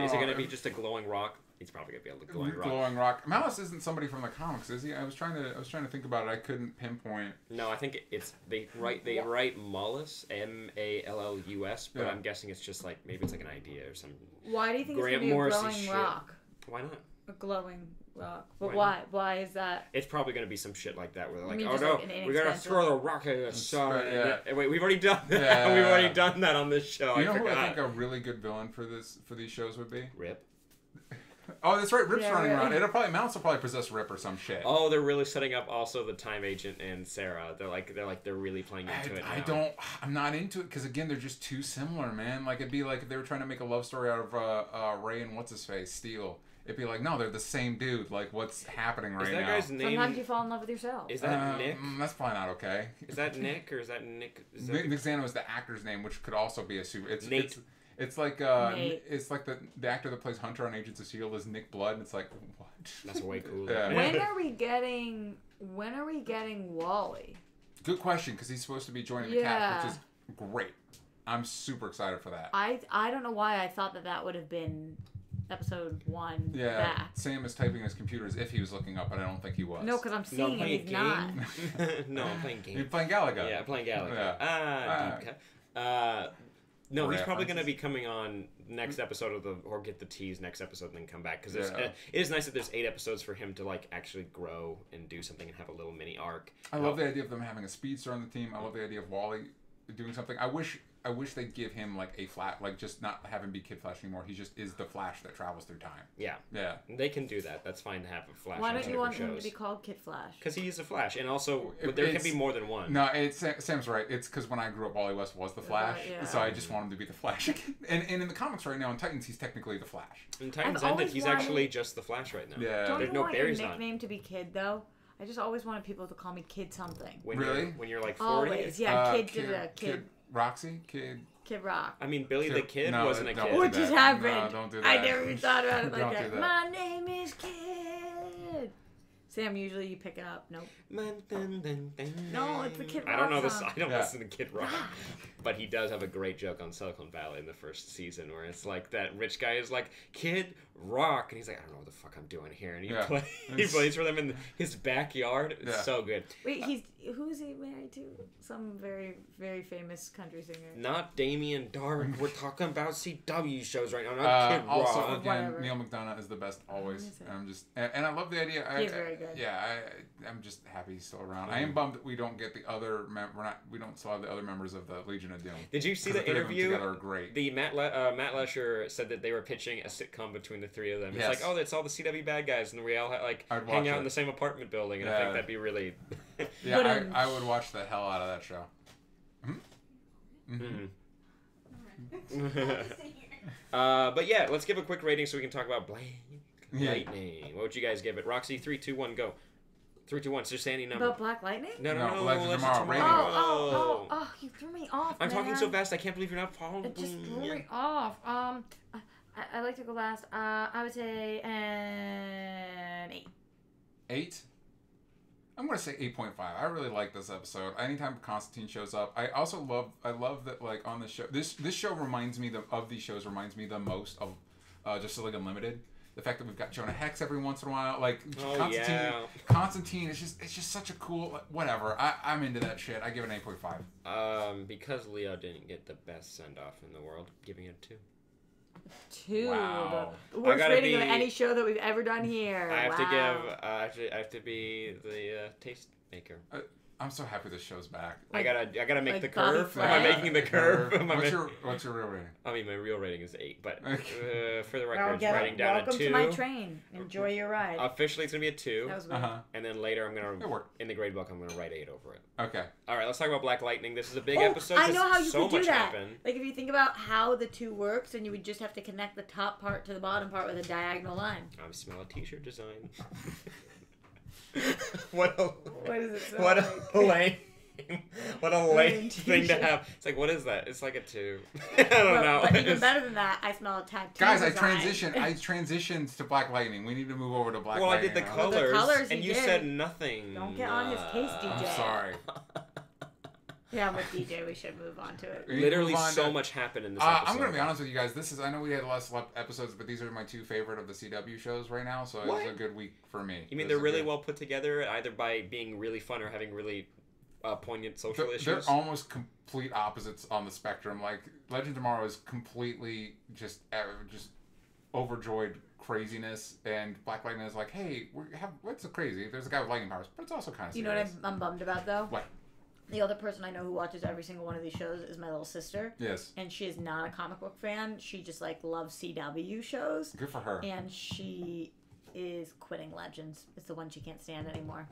Is it gonna be just a glowing rock? He's probably gonna be a glowing rock. Glowing rock. Malice isn't somebody from the comics, is he? I was trying to think about it. I couldn't pinpoint. No, I think it's they write Mallus, Mallus, but Yeah. I'm guessing it's just like maybe it's like an idea or something. Why do you think it's Grant going to be a Morrissey glowing shit. rock? Why not? A glowing rock. But Why why? Why is that? It's probably gonna be some shit like that where they're like, mean oh just no, like an we gotta inexpensive- throw the rock at the sun. Yeah. And wait, we've already done that. Yeah. We've already done that on this show. You know I who I forgot. think a really good villain for these shows would be? Rip. Oh, that's right. Rip's Yeah, running Rip. around. Malice will probably possess Rip or some shit. Oh, they're really setting up also the time agent and Sarah. They're really playing into it now. I'm not into it because again, they're just too similar, man. Like, it'd be like if they were trying to make a love story out of Ray and what's his face, Steel. It'd be like, no, they're the same dude. Like, what's happening right Is now? that guy's name? Sometimes you fall in love with yourself. Is that Nick? That's probably not okay. Is that Nick or is that Nick? Is that Nick Zano is the actor's name, which could also be a super. Nate. It's like Nate. it's like the actor that plays Hunter on Agents of S.H.I.E.L.D. is Nick Blood, and it's like, what? That's way cooler. Yeah. When are we getting Wally? Good question, because he's supposed to be joining the Yeah. cast, which is great. I'm super excited for that. I don't know why I thought that would have been episode 1 Yeah, back. Sam is typing his computer as if he was looking up, but I don't think he was. No, because I'm No, seeing I'm it. playing He's not. game. No, I'm playing You're game. playing Galaga. Yeah, I'm playing Galaga. Yeah. Deep cut. No, he's probably going to References. be coming on next episode or get the tease next episode and then come back because Yeah. it is nice that there's 8 episodes for him to like actually grow and do something and have a little mini arc. I love the idea of them having a speedster on the team. I love the idea of Wally doing something. I wish they'd give him like a flat, like just not have him be Kid Flash anymore. He just is the Flash that travels through time. Yeah, Yeah. they can do that. That's fine to have a Flash. Why on don't you different want him to shows. be called Kid Flash? Because he is a Flash, and also It- there can it's- be more than one. No, Sam's right. It's because when I grew up, Wally West was the Flash, yeah. so I just want him to be the Flash. and in the comics right now, in Titans, he's technically the Flash. In Titans I've Ended, always he's wanted- actually just the Flash right now. Yeah. Don't There's you no want your berries on. nickname to be Kid though? I just always wanted people to call me Kid something. When Really? When you're like 40. Always, yeah. Kid Kid, did a kid. Roxy, Kid. Kid Rock. I mean, Billy the Kid no, wasn't a don't kid. do What that. just happened? No, don't do that. I never even thought about it like Don't that. do that. My name is Kid. Sam, usually you pick it up. Nope. No, it's the Kid Rock I don't know this. song. I don't Yeah. listen to Kid Rock, but he does have a great joke on Silicon Valley in the first season where it's like that rich guy is like Kid Rock, and he's like, I don't know what the fuck I'm doing here, and he he plays for them in his backyard. It's so good. Wait, who is he married to? Some very, very famous country singer. Not Damien Dark. We're talking about CW shows right now, not Kid Rock. Also, again, Whatever. Neil McDonough is the best always. Is it? I'm just, and I love the idea. He's very good. Yeah, I'm just happy he's still around. I am bummed that we don't get the other. We don't still have the other members of the Legion of Doom. Did you see 'Cause the three of them interview? together are great. The Matt Lesher said that they were pitching a sitcom between the three of them. Yes. It's like, oh, it's all the CW bad guys, and we all like I'd hang watch out it. in the same apartment building, and I Yeah. think that'd be really. Yeah, But, I would watch the hell out of that show. But yeah, let's give a quick rating so we can talk about Blake Yeah. Lightning. What would you guys give it? Roxy, 3, 2, 1, go. 3, 2, 1. So just say any number. About Black Lightning? No, No, Legends of Legends Tomorrow, rating. Oh, you threw me off, I'm talking so man. fast. I can't believe you're not following. It just threw me off. I like to go last. I would say an 8. 8? I'm gonna say 8.5. I really like this episode. Anytime Constantine shows up, I love that like on the show. This show reminds me of these shows reminds me the most of Justice League Unlimited. The fact that we've got Jonah Hex every once in a while, like Constantine is just such a cool whatever. I'm into that shit. I give it an 8.5. Because Leo didn't get the best send off in the world, giving it a 2. 2. Wow. The worst gotta rating of be- any show that we've ever done here. I have Wow. to give. I have to be the taste maker. I'm so happy this show's back. I gotta make like the Bobby curve. Am I Flay? making the curve? Am I What's your real rating? I mean, my real rating is 8, but Okay. for the Well, record, it's writing down welcome a 2. to my train. Enjoy your ride. Officially, it's gonna be a 2, That was weird. and then later I'm It gonna worked. in the grade book I'm gonna write 8 over it. Okay. All right, let's talk about Black Lightning. This is a big Oh, episode. I 'cause know how you so could do much that. happened. Like if you think about how the 2 works, and you would just have to connect the top part to the bottom part with a diagonal line. I smell a T-shirt design. What a does it smell what like? a lame. What a lame thing to T-shirt. have. It's like, what is that? It's like a 2. I don't know. But even better than that, I smell a tattoo. Guys, I design. transitioned to Black Lightning. We need to move over to Black Well, I Lightning. did the now. Well, the colors, colors and he you did. said nothing. Don't get on his case, DJ. I'm sorry. Yeah, I'm with DJ. We should move on to it. We Literally, move on so to- much happened in this episode. I'm gonna be honest with you guys. I know we had less episodes, but these are my 2 favorite of the CW shows right now. So it was a good week for me. You mean It they're was a really good- well put together, either by being really fun or having really poignant social They're issues? almost complete opposites on the spectrum. Like Legend of Tomorrow is completely just overjoyed craziness, and Black Lightning is like, hey, what's so crazy? There's a guy with lightning powers, but it's also kind of You serious. know what I'm bummed about though? What? The other person I know who watches every single one of these shows is my little sister. Yes. And she is not a comic book fan. She just like loves CW shows. Good for her. And she is quitting Legends. It's the one she can't stand anymore.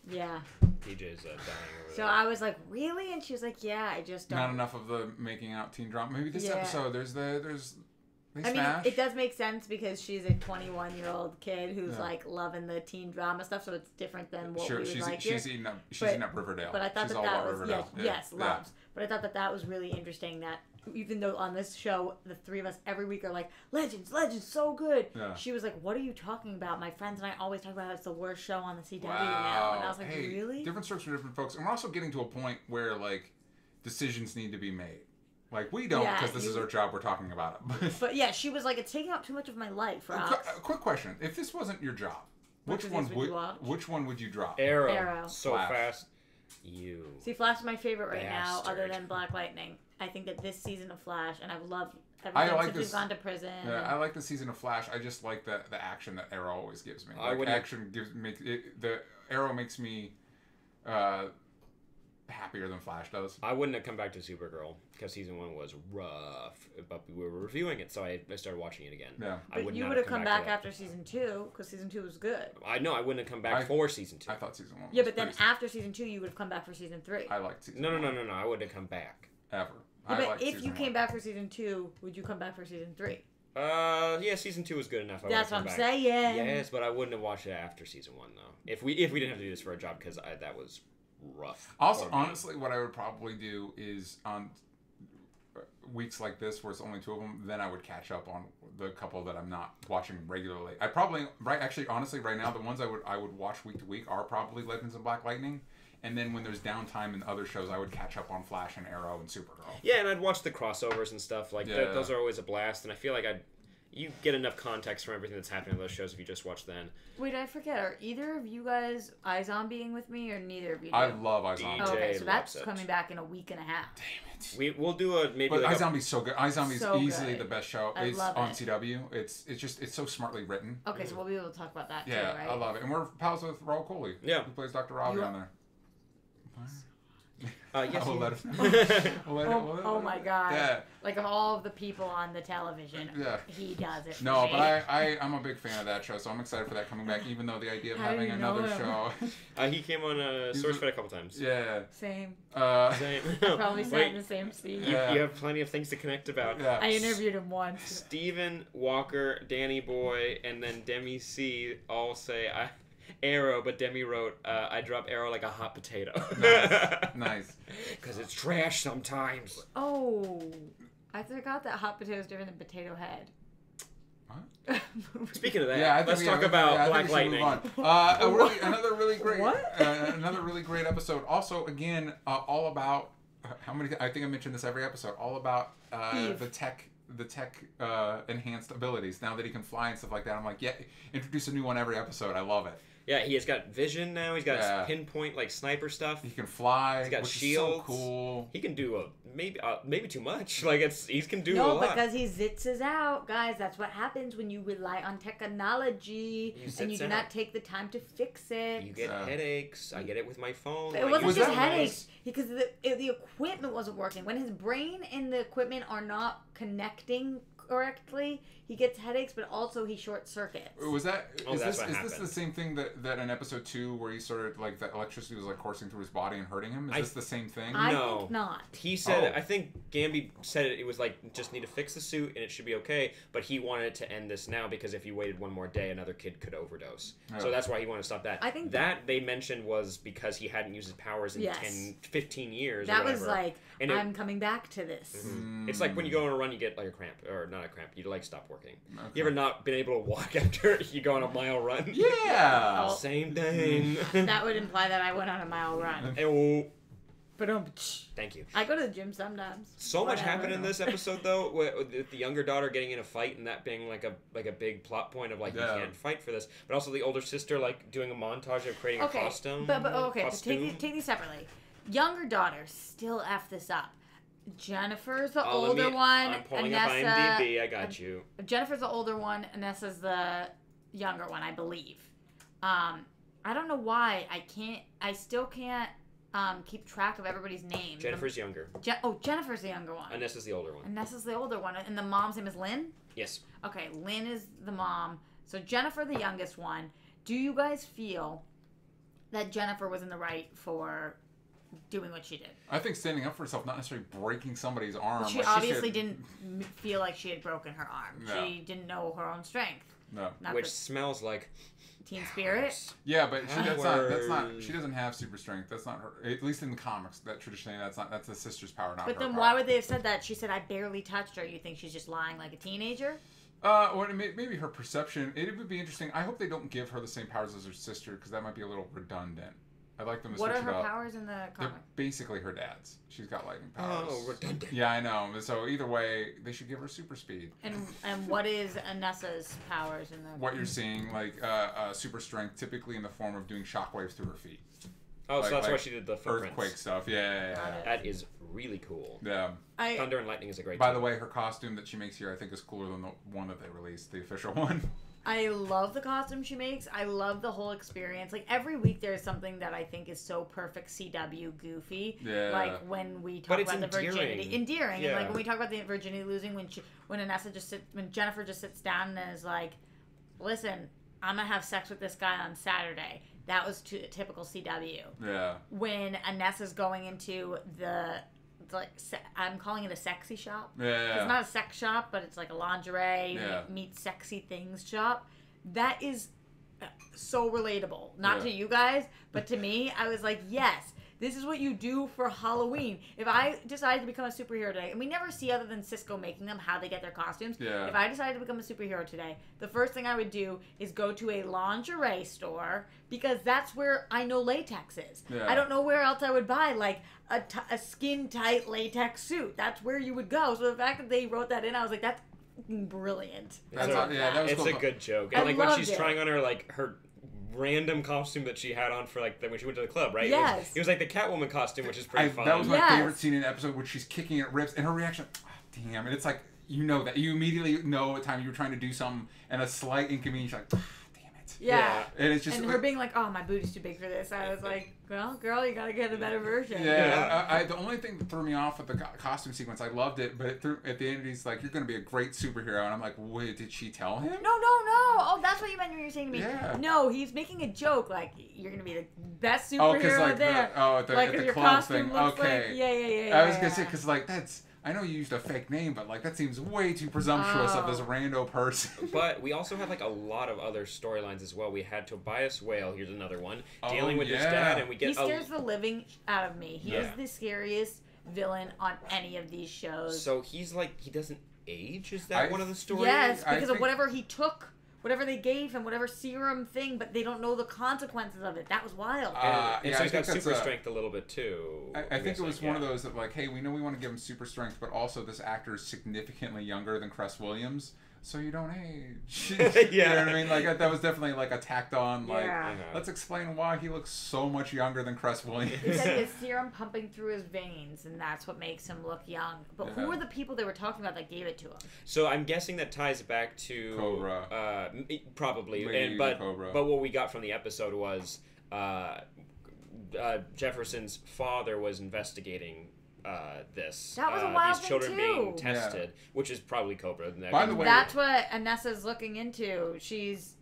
Yeah. DJ's dying over So there. I was like, really? And she was like, yeah, I just don't. Not enough of the making out teen drama. Maybe this Yeah. episode. They I mean, smash. it does make sense because she's a 21-year-old kid who's Yeah. like loving the teen drama stuff, so it's different than what Sure, we would she's like she's here. eating up Riverdale. But I thought she's all that about was Riverdale. yes, loves. But I thought that was really interesting. That even though on this show the 3 of us every week are like Legends, so good. Yeah. She was like, "What are you talking about?" My friends and I always talk about how it's the worst show on the CW Wow. now, and I was like, Hey, "Really?" Different strokes for different folks, and we're also getting to a point where like decisions need to be made. Like we don't, Yeah, because this is our job. We're talking about it. But yeah, she was like, "It's taking up too much of my life." A quick question: if this wasn't your job, Which of these would you watch? which one would you drop? Arrow. So Flash. fast. You. See, Flash is my favorite right now, other Bastard. than Black Lightning. I think that this season of Flash, and I've loved ever I since like we've this- gone to prison. Yeah, I like the season of Flash. I just like the action that Arrow always gives me. I Like, wouldn't- action the Arrow makes me happier than Flash does. I wouldn't have come back to Supergirl because season 1 was rough, but we were reviewing it, so I started watching it again. Yeah. I But would you not would have come come back to it. after season 2, because season 2 was good. I know I wouldn't have come back for season 2. I thought season 1 was Yeah, but then pretty- after season 2, you would have come back for season 3. I liked season No. 1. I wouldn't have come back. Ever. Yeah, I but liked if season you came 1. back for season 2, would you come back for season 3? Yeah, season 2 was good enough. I That's would what have I'm come back. saying. Yes, but I wouldn't have watched it after season 1 though. If we didn't have to do this for a job, because that was rough. Also, for me. honestly, what I would probably do is weeks like this where it's only 2 of them, then I would catch up on the couple that I'm not watching regularly. I probably honestly right now the ones I would watch week to week are probably Legends of Black Lightning. And then when there's downtime in other shows, I would catch up on Flash and Arrow and Supergirl. Yeah, and I'd watch the crossovers and stuff. Like, those are always a blast. And I feel like you get enough context from everything that's happening on those shows if you just watch then. Wait, I forget. Are either of you guys iZombieing with me, or neither of you do? I love iZombie. Oh, okay, so that's loves it. coming back in a week and a half. Damn it. We'll do a maybe. But like iZombie's so good. iZombie's So easily good. the best show. I It's love on it. CW. It's so smartly written. Okay, so we'll be able to talk about that Yeah, too, right? I love it. And we're pals with Raul Coley. Yeah. Who plays Dr. Robbie on there. Yes, We'll you- let him Oh my god. Yeah. Like, of all of the people on the television, Yeah. he does it for No, me. but I'm a big fan of that show, so I'm excited for that coming back, even though the idea of How do having you know another him? show. He came on SourceFed a couple times. Yeah. Same. Same. Probably sat Wait, in the same seat. you have plenty of things to connect about. Yeah. I interviewed him once. Steven, Walker, Danny Boy, and then Demi C all say Arrow, but Demi wrote, I drop Arrow like a hot potato. Nice. Because it's trash sometimes. Oh, I forgot that hot potato is different than potato head. What? Speaking of that, Yeah, I think let's we- talk yeah, about I think Black we should move Lightning. on. Another really great, What? another really great episode. Also, again, all about how many? I think I mentioned this every episode. All about Eve. the tech enhanced abilities. Now that he can fly and stuff like that, I'm like, yeah, introduce a new one every episode. I love it. Yeah, he has got vision now. He's got Yeah. pinpoint like sniper stuff. He can fly. He's got which shields. Is so cool. He can do maybe too much. Like he can do a No, lot. because he zitzes out, guys. That's what happens when you rely on technology and you zits do out. not take the time to fix it. You get headaches. I get it with my phone. It Like, wasn't Was just that headaches because the equipment wasn't working. When his brain and the equipment are not connecting correctly, he gets headaches, but also he short circuits. Was that? Oh, Is that's this what is this happened. the same thing that in episode 2 where he started like the electricity was like coursing through his body and hurting him? Is this the same thing? I No. think not. He said, Oh. I think Gamby said it was like, just need to fix the suit and it should be okay, but he wanted it to end this now because if he waited one more day, another kid could overdose. Yeah. So that's why he wanted to stop that. I think that they mentioned was because he hadn't used his powers in Yes. 10, 15 years. That or was whatever. like, And it- I'm coming back to this. It's like when you go on a run, you get like a cramp, or not a cramp, you like stop working. Okay. You ever not been able to walk after you go on a mile run? Yeah. Same thing. That would imply that I went on a mile run. Oh, But thank you. I go to the gym sometimes. So much Whatever. happened in this episode, though, with the younger daughter getting in a fight and that being like a big plot point of like Yeah. you can't fight for this, but also the older sister like doing a montage of creating Okay, a costume. but okay, but costume. take these separately. Younger daughter still f this up. Jennifer's the Oh, let older me- one. I'm pulling up Anessa, IMDb. I got you. Jennifer's the older one. Anessa's the younger one, I believe. I don't know why I still can't keep track of everybody's names. Jennifer's younger. Jennifer's the younger one. Anessa's the older one. Anessa's the older one, and the mom's name is Lynn. Yes. Okay, Lynn is the mom. So Jennifer, the youngest one. Do you guys feel that Jennifer was in the right for doing what she did? I think standing up for herself, not necessarily breaking somebody's arm. She like, obviously should- didn't feel like she had broken her arm. No. She didn't know her own strength. No. Not Which the smells like teen spirit. Yeah, but that's not. Powers. She doesn't have super strength. That's not her. At least in the comics, that traditionally that's the sister's power, not But her then power. why would they have said that? She said, I barely touched her. You think she's just lying like a teenager? Or maybe her perception. It would be interesting. I hope they don't give her the same powers as her sister because that might be a little redundant. I'd like them to What switch are her it up. powers in the They're comic? basically her dad's. She's got lightning powers. oh redundant. Yeah, I know. So either way, they should give her super speed. And what is Anessa's powers in the... What you're seeing, like super strength, typically in the form of doing shockwaves through her feet. Oh, Like- so that's why like she did the footprints. Earthquake stuff. Yeah. Got it. That is really cool. Yeah. Thunder and Lightning is a great. By team. the way, her costume that she makes here, I think, is cooler than the one that they released, the official one. I love the costume she makes. I love the whole experience. Like, every week there's something that I think is so perfect CW goofy. Yeah. Like, when we But talk it's about the virginity. Endearing. Yeah. And, like, when we talk about the virginity losing, when Jennifer just sits down and is like, listen, I'm going to have sex with this guy on Saturday. That was typical CW. Yeah. When Anessa's going into I'm calling it a sexy shop. Yeah. It's not a sex shop, but it's like a lingerie Yeah. meet sexy things shop. That is so relatable. Not Yeah. to you guys, but to me, I was like, yes, This is what you do for Halloween. If I decided to become a superhero today, and we never see other than Cisco making them how they get their costumes. Yeah. If I decided to become a superhero today, the first thing I would do is go to a lingerie store because that's where I know latex is. Yeah. I don't know where else I would buy like a skin tight latex suit. That's where you would go. So the fact that they wrote that in, I was like, that's brilliant. That was It's cool. a good joke. I And like when loved she's it. trying on her like her random costume that she had on for like when she went to the club, right? Yes. It was like the Catwoman costume, which is pretty fun. That was my Yes. favorite scene in the episode where she's kicking at ribs and her reaction, oh, damn. And it's like, you know that. You immediately know what time you were trying to do something and a slight inconvenience, you're like, damn it. Yeah. And it's just And her being like, oh, my booty's too big for this. I was like, well, girl, you gotta get a better version. Yeah, the only thing that threw me off with the costume sequence, I loved it, but at the end he's like, you're going to be a great superhero. And I'm like, wait, did she tell him? No. Oh, that's what you meant when you were saying to me. Yeah. No, he's making a joke. Like, you're going to be the best Oh, superhero because like there. at the your club costume thing. looks Okay. like... Yeah. I was going to say, because like I know you used a fake name, but like that seems way too presumptuous of this rando person. But we also had like a lot of other storylines as well. We had Tobias Whale, here's another one, dealing with his dad, and we get He scares the living out of me. He is Yeah. the scariest villain on any of these shows. So he's like, he doesn't age? Is that one of the stories? Yes, I because of think- whatever he took, whatever they gave him, whatever serum thing, but they don't know the consequences of it. That was wild. And so I he's got think super that's strength a little bit too. I think it was one of those that like, hey, we know we want to give him super strength, but also this actor is significantly younger than Cress Williams, so you don't age. Yeah. You know what I mean? Like that was definitely like a tacked on. Like, Yeah. let's explain why he looks so much younger than Cress Williams. He said he has serum pumping through his veins, and that's what makes him look young. But who Yeah. were the people they were talking about that gave it to him? So I'm guessing that ties back to Cobra. Probably, Lady but Cobra. but what we got from the episode was Jefferson's father was investigating this. That was a wild these thing, children being too. tested, which is probably Cobra. By the way, That's what Anessa's looking into. She's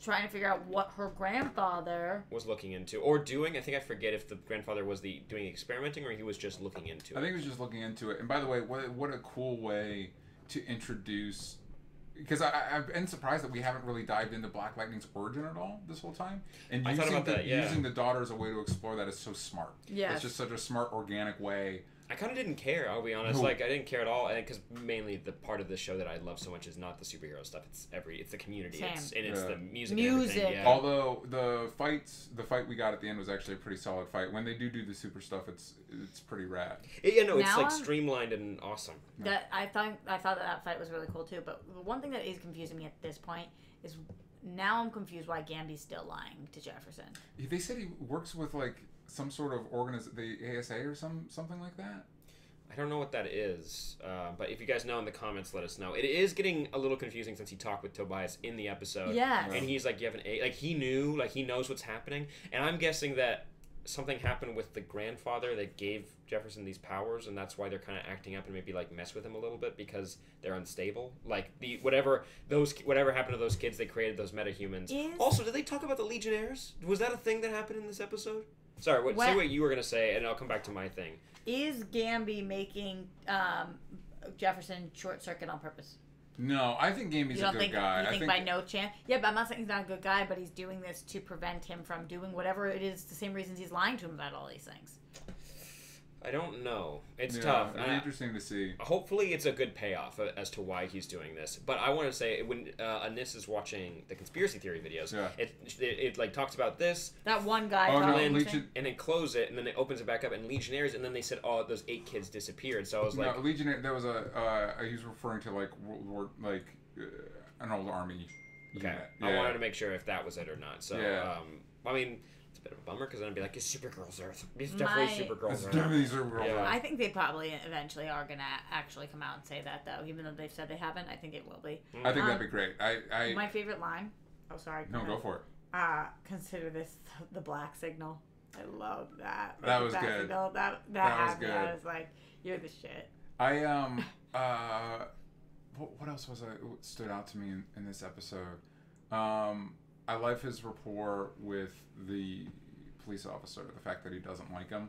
trying to figure out what her grandfather... was looking into or doing. I think I forget if the grandfather was doing experimenting or he was just looking into it. I think he was just looking into it. And by the way, what a cool way to introduce. Because I've been surprised that we haven't really dived into Black Lightning's origin at all this whole time. And I thought about that, yeah. using the daughter as a way to explore that is so smart. Yes. It's just such a smart, organic way. I kind of didn't care, I'll be honest. No. Like, I didn't care at all, because mainly the part of the show that I love so much is not the superhero stuff. It's the community. Same. It's Yeah. the music. And everything, yeah. Although the fight we got at the end was actually a pretty solid fight. When they do the super stuff, it's pretty rad. Yeah, no, it's Now like I'm- streamlined and awesome. That I thought that fight was really cool too. But the one thing that is confusing me at this point is now I'm confused why Gamby's still lying to Jefferson. They said he works with like some sort of the ASA or something like that. I don't know what that is, but if you guys know in the comments, let us know. It is getting a little confusing since he talked with Tobias in the episode. Yes. And he's like, you have an A. Like, he knew, like, he knows what's happening. And I'm guessing that something happened with the grandfather that gave Jefferson these powers, and that's why they're kind of acting up and maybe, like, mess with him a little bit because they're unstable. Like, whatever happened to those kids, they created those metahumans. Also, did they talk about the Legionnaires? Was that a thing that happened in this episode? Sorry, say what you were going to say, and I'll come back to my thing. Is Gamby making Jefferson short circuit on purpose? No, I think Gamby's a good guy. You think by no chance? Yeah, but I'm not saying he's not a good guy, but he's doing this to prevent him from doing whatever it is, the same reasons he's lying to him about all these things. I don't know. It's Yeah, tough. It'll be interesting to see. Hopefully it's a good payoff as to why he's doing this. But I want to say, when Anis is watching the conspiracy theory videos, Yeah. it like talks about this, That one guy. Oh, no, talking Legion- and then close it, and then it opens it back up, and Legionnaires, and then they said, oh, those 8 kids disappeared. So I was like... No, Legionnaire, there was he was referring to like World War, like an old army Okay. unit. I wanted to make sure if that was it or not. So, Yeah. I mean... It's a bit of a bummer because then I'd be like, it's Supergirl's Earth. It's definitely Supergirl's It's Earth. definitely Supergirl. Yeah. I think they probably eventually are going to actually come out and say that, though. Even though they've said they haven't, I think it will be. I think that'd be great. My favorite line... Oh, sorry. No, go for it. Consider this the black signal. I love that. That was black good. Signal, that was had me. good. I was like, you're the shit. What else stood out to me in this episode? I love his rapport with the police officer. The fact that he doesn't like him.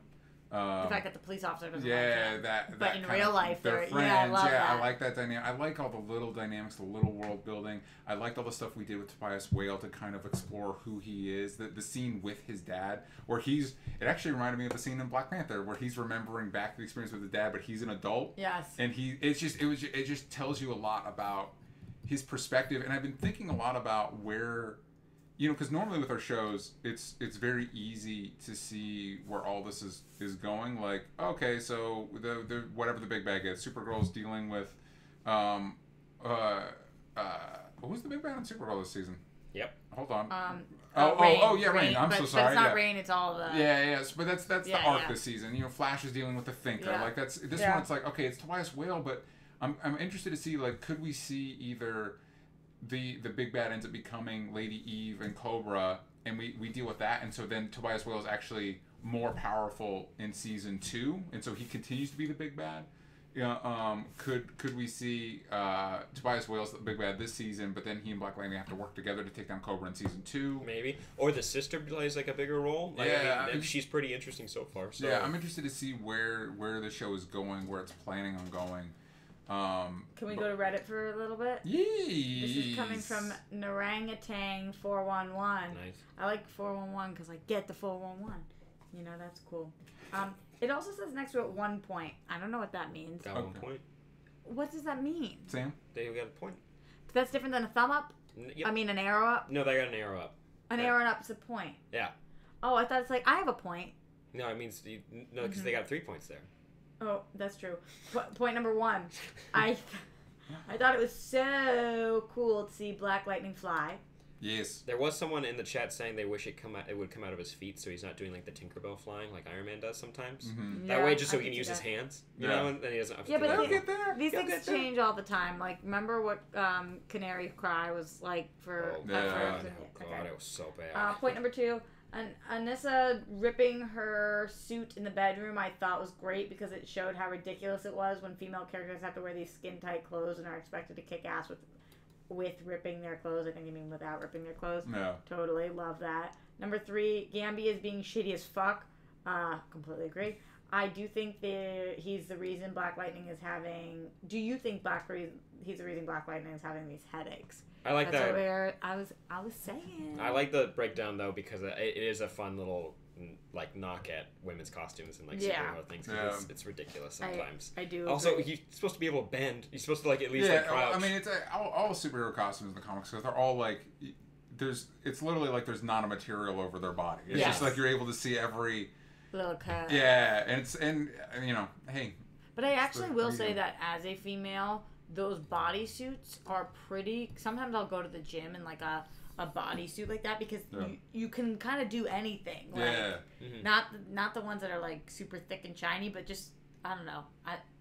The fact that the police officer doesn't like him. But in kind real of, life, they're they're, friends. yeah, I love that. I like that dynamic. I like all the little dynamics, the little world building. I liked all the stuff we did with Tobias Whale to kind of explore who he is. The scene with his dad, where it actually reminded me of the scene in Black Panther, where he's remembering back the experience with his dad, but he's an adult. Yes. And it just tells you a lot about his perspective. And I've been thinking a lot about where, because normally with our shows, it's very easy to see where all this is going. Like, okay, so the whatever the big bag is, Supergirl's dealing with, who's the big bad on Supergirl this season? Yep. Hold on. Rain. I'm so sorry. But it's not Rain. It's all of the. Yes, but that's the arc this season. Flash is dealing with the Thinker. Yeah. Like this one. It's like, okay, it's Tobias Whale, but I'm interested to see, like, could we see either the big bad ends up becoming Lady Eve and Cobra, and we deal with that, and so then Tobias Whale is actually more powerful in season 2, and so he continues to be the big bad. Could we see Tobias Whale's the big bad this season, but then he and Black Lightning have to work together to take down Cobra in season 2? Maybe, or the sister plays like a bigger role. Like, I mean, she's pretty interesting so far. So. Yeah, I'm interested to see where the show is going, where it's planning on going. Can we go to Reddit for a little bit? Yes. This is coming from Narangatang411. Nice. I like 411 because I get the 411. That's cool. It also says next to it 1 point. I don't know what that means. Got 1 point. What does that mean? Sam? They got a point. That's different than a thumb up? Yep. I mean an arrow up? No, they got an arrow up. An arrow up is a point. Yeah. Oh, I thought it's like, I have a point. No, it means because they got 3 points there. Oh, that's true. Point number 1. I thought it was so cool to see Black Lightning fly. Yes. There was someone in the chat saying they wish it would come out of his feet, so he's not doing like the Tinkerbell flying like Iron Man does sometimes. Mm-hmm. That way, just so he can use his hands, you know, and then he doesn't have to. Yeah, but these He'll things change all the time. Like, remember what Canary Cry was like for? Oh god, it was so bad. Point number 2. Anissa ripping her suit in the bedroom I thought was great because it showed how ridiculous it was when female characters have to wear these skin-tight clothes and are expected to kick ass with ripping their clothes. I think you mean without ripping their clothes. No. Totally love that. Number 3, Gambi is being shitty as fuck. Completely agree. I do think he's the reason Black Lightning is having... Do you think he's the reason Black Lightning is having these headaches? I like that. Where I was saying. I like the breakdown though because it is a fun little like knock at women's costumes and like superhero things. It's ridiculous sometimes. I do. Also, agree. he's supposed to be able to bend. He's supposed to like at least like crouch. I mean, it's all superhero costumes in the comics because they're all like it's literally like there's not a material over their body. It's just like you're able to see every little curve. Yeah, and hey. But I actually will say that as a female, those bodysuits are pretty. Sometimes I'll go to the gym in like a bodysuit like that because you can kind of do anything. Like, not the ones that are like super thick and shiny, but just I don't know.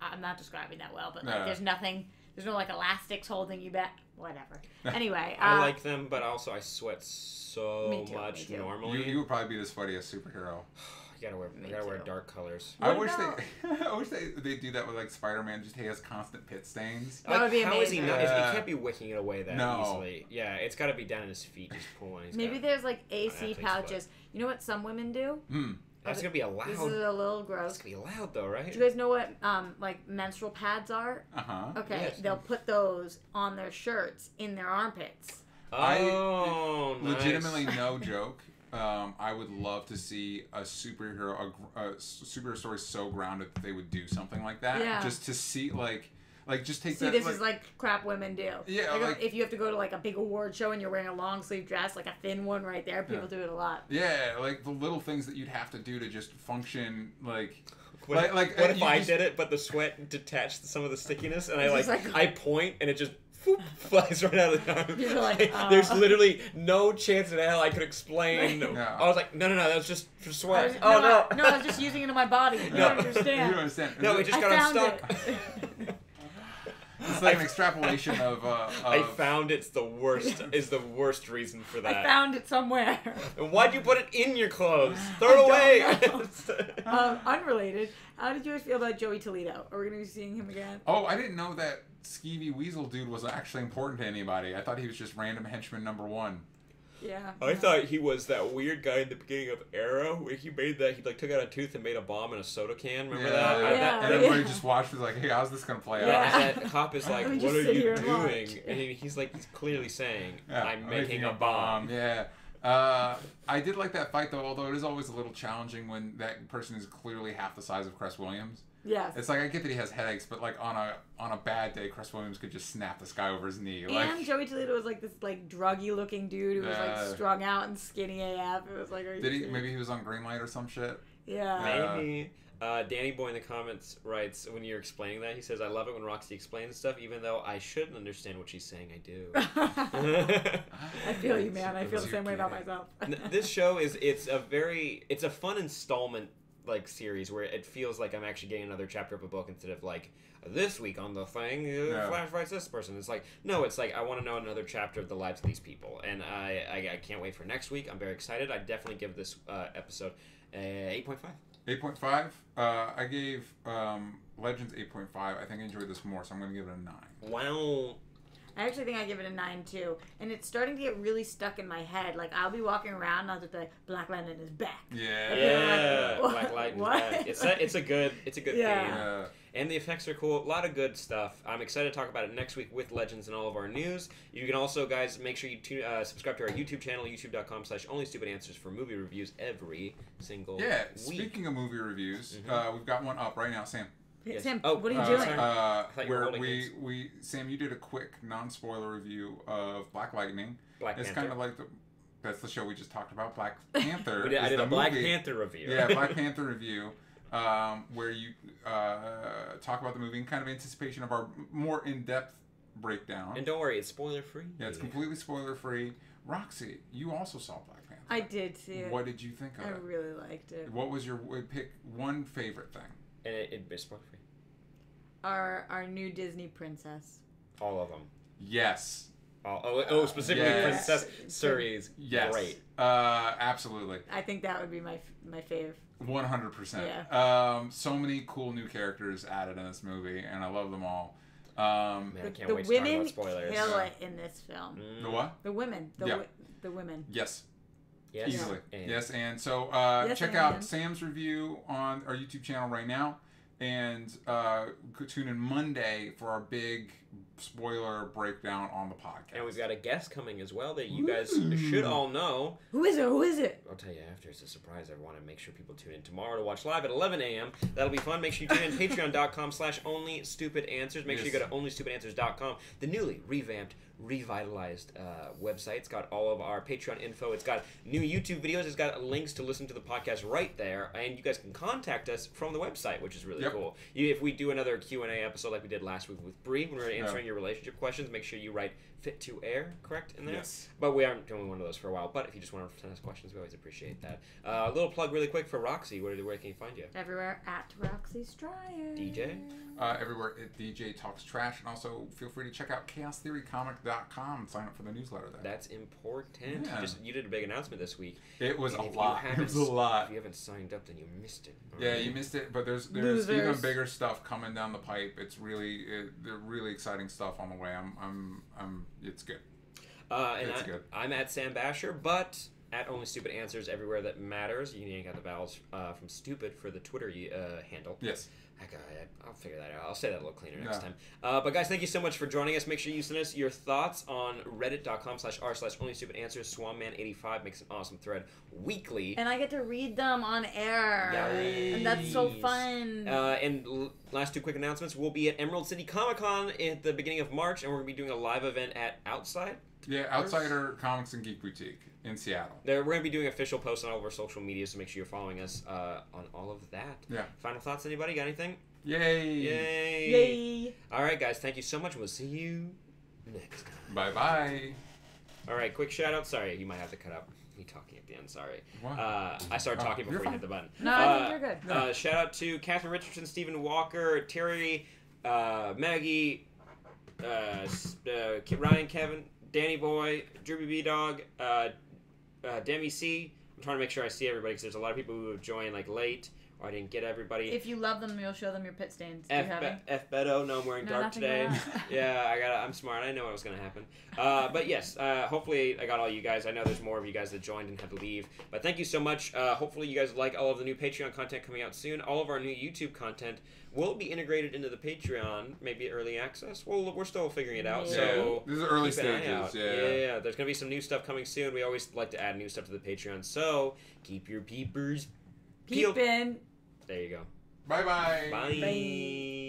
I'm not describing that well, but like there's no like elastics holding you back. Whatever. Anyway, I like them, but also I sweat so much normally. You would probably be this sweaty as superhero. You gotta wear dark colors. I wish they do that with like Spider-Man. Just has constant pit stains. That would be amazing. How is he not? He can't be wicking it away that No. easily. Yeah, it's got to be down in his feet, just pulling. Maybe there's like AC pouches. You know what some women do? That's gonna be allowed. This is a little gross. It's gonna be loud though, right? Do you guys know what like menstrual pads are? Okay, yes. They'll put those on their shirts in their armpits. Oh, nice. Legitimately, no joke. I would love to see a superhero story so grounded that they would do something like that. Yeah. Just to see, like just take See, that. this is like crap women do. Yeah, like if you have to go to like a big award show and you're wearing a long sleeve dress, like a thin one right there, people do it a lot. Yeah, like the little things that you'd have to do to just function, like. What if I did it, but the sweat detached some of the stickiness, and I point and it just flies right out of the arm. You're like, There's literally no chance in hell I could explain. No. I was like, no, that was just for sweat. No, I was just using it in my body. You don't understand. You don't understand. No, it just got unstuck. It's like an extrapolation of. I found it's the worst. Is the worst reason for that. I found it somewhere. And why'd you put it in your clothes? Throw it away. Unrelated. How did you guys feel about Joey Toledo? Are we gonna be seeing him again? Oh, I didn't know that Skeevy Weasel dude was actually important to anybody. I thought he was just random henchman number 1. Yeah. I thought he was that weird guy in the beginning of Arrow, where he like took out a tooth and made a bomb in a soda can. Remember that? Yeah. And everybody just watched was like, hey, how's this gonna play out? And that cop is like, Let me what just are sit you here and doing? watch. And he's clearly saying, Yeah, I'm making a bomb. Yeah. I did like that fight though, although it is always a little challenging when that person is clearly half the size of Cress Williams. Yes. It's like I get that he has headaches, but like on a bad day, Cress Williams could just snap this guy over his knee. Like, And Joey Toledo was like this like druggy looking dude who was like strung out and skinny AF. It was like, are you did he? serious? Maybe he was on Greenlight or some shit. Yeah. Maybe. Danny Boy in the comments writes, when you're explaining that, he says, I love it when Roxy explains stuff, even though I shouldn't understand what she's saying, I do. I feel you, man. I feel the same way about myself. This show it's a fun installment like series where it feels like I'm actually getting another chapter of a book instead of like this week on the thing Flash fights this person. It's like no, it's like I want to know another chapter of the lives of these people, and I can't wait for next week. I'm very excited. I definitely give this episode 8.5. 8.5. I gave Legends 8.5. I think I enjoyed this more, so I'm going to give it a 9. Wow. I actually think I give it a 9 too, and it's starting to get really stuck in my head. Like I'll be walking around, and I'll just be like, "Black Lightning is back." Yeah. Like, Black Lightning is what? back. It's a good Yeah. theme. And the effects are cool. A lot of good stuff. I'm excited to talk about it next week with Legends and all of our news. You can also, guys, make sure you subscribe to our YouTube channel, youtube.com/onlystupidanswers for movie reviews every single week. Speaking of movie reviews, we've got one up right now, Sam. Yes. Sam, Oh, what are you doing? Where Sam, you did a quick non-spoiler review of Black Lightning. It's kind of like that's the show we just talked about. Black Panther. I did a Black Panther review. Yeah, Black Panther review, where you talk about the movie in kind of anticipation of our more in-depth breakdown. And don't worry, it's spoiler-free. Yeah, it's completely spoiler-free. Roxy, you also saw Black Panther. I did see it. What did you think of it? I really liked it. What was your pick? One favorite thing. And it's spoiler-free. Our new Disney princess. All of them. Yes. Specifically Yes. Princess Suri's great. Absolutely. I think that would be my fave. 100%. Yeah. So many cool new characters added in this movie, and I love them all. Man, I can't the wait to talk women about spoilers. kill it in this film. The what? The women. The women. Yes. Yes. Easily. And. Yes, and so Yes, check and. out Sam's review on our YouTube channel right now, and tune in Monday for our big spoiler breakdown on the podcast. And we've got a guest coming as well that you guys should all know. Who is it? Who is it? I'll tell you after. It's a surprise. I want to make sure people tune in tomorrow to watch live at 11 a.m. That'll be fun. Make sure you tune in patreon.com/onlystupidanswers. Make sure you go to onlystupidanswers.com, the newly revamped, revitalized website. It's got all of our Patreon info. It's got new YouTube videos. It's got links to listen to the podcast right there. And you guys can contact us from the website, which is really cool. If we do another Q&A episode like we did last week with Bree, when we were answering your relationship questions, make sure you write fit to air, correct, in there? Yes. But we aren't doing one of those for a while. But if you just want to send us questions, we always appreciate that. A little plug really quick for Roxy. Where can you find you? Everywhere at ROXY STRIAR. DJ? Everywhere at DJ Talks Trash, and also feel free to check out chaostheorycomic.com and sign up for the newsletter there. That's important. Yeah. You did a big announcement this week. It was a And if lot. you It haven't- was a lot. If you haven't signed up, then you missed it. All Yeah, right? you missed it, but there's Losers. even bigger stuff coming down the pipe. It's they're really exciting stuff on the way. It's good. It's good. I'm at Sam Bashor, but at Only Stupid Answers everywhere that matters. You can yank out the vowels from stupid for the Twitter handle. Yes. I'll figure that out. I'll say that a little cleaner next time. But guys, thank you so much for joining us. Make sure you send us your thoughts on reddit.com/r/onlystupidanswers. Swanman85 makes an awesome thread weekly. And I get to read them on air. Yikes. And that's so fun. And last two quick announcements. We'll be at Emerald City Comic Con at the beginning of March, and we're going to be doing a live event at Outside. Yeah, Outsider Comics and Geek Boutique in Seattle. We're going to be doing official posts on all of our social media, so make sure you're following us on all of that. Yeah. Final thoughts, anybody? Got anything? Yay! Yay! Yay. All right, guys, thank you so much. We'll see you next time. Bye-bye. All right, quick shout-out. Sorry, you might have to cut out me talking at the end. Sorry. What? I started talking you're before you fine. hit the button. No, I think you're good. Shout-out to Catherine Richardson, Stephen Walker, Terry, Maggie, Ryan, Kevin, Danny Boy, Droopy B-Dog, Demi C. I'm trying to make sure I see everybody because there's a lot of people who have joined like late. or I didn't get everybody. If you love them, you'll show them your pit stains. Do you have any? F Beto, no, I'm wearing No, dark nothing today. going Yeah, I'm smart. I know what was gonna happen. But yes, hopefully I got all you guys. I know there's more of you guys that joined and had to leave. But thank you so much. Hopefully you guys like all of the new Patreon content coming out soon. All of our new YouTube content will be integrated into the Patreon, maybe early access. Well, we're still figuring it out. Yeah. So This is early keep an eye stages. out. Yeah. There's gonna be some new stuff coming soon. We always like to add new stuff to the Patreon. So keep your peepers peeled. Peepin'. There you go. Bye-bye. Bye. Bye.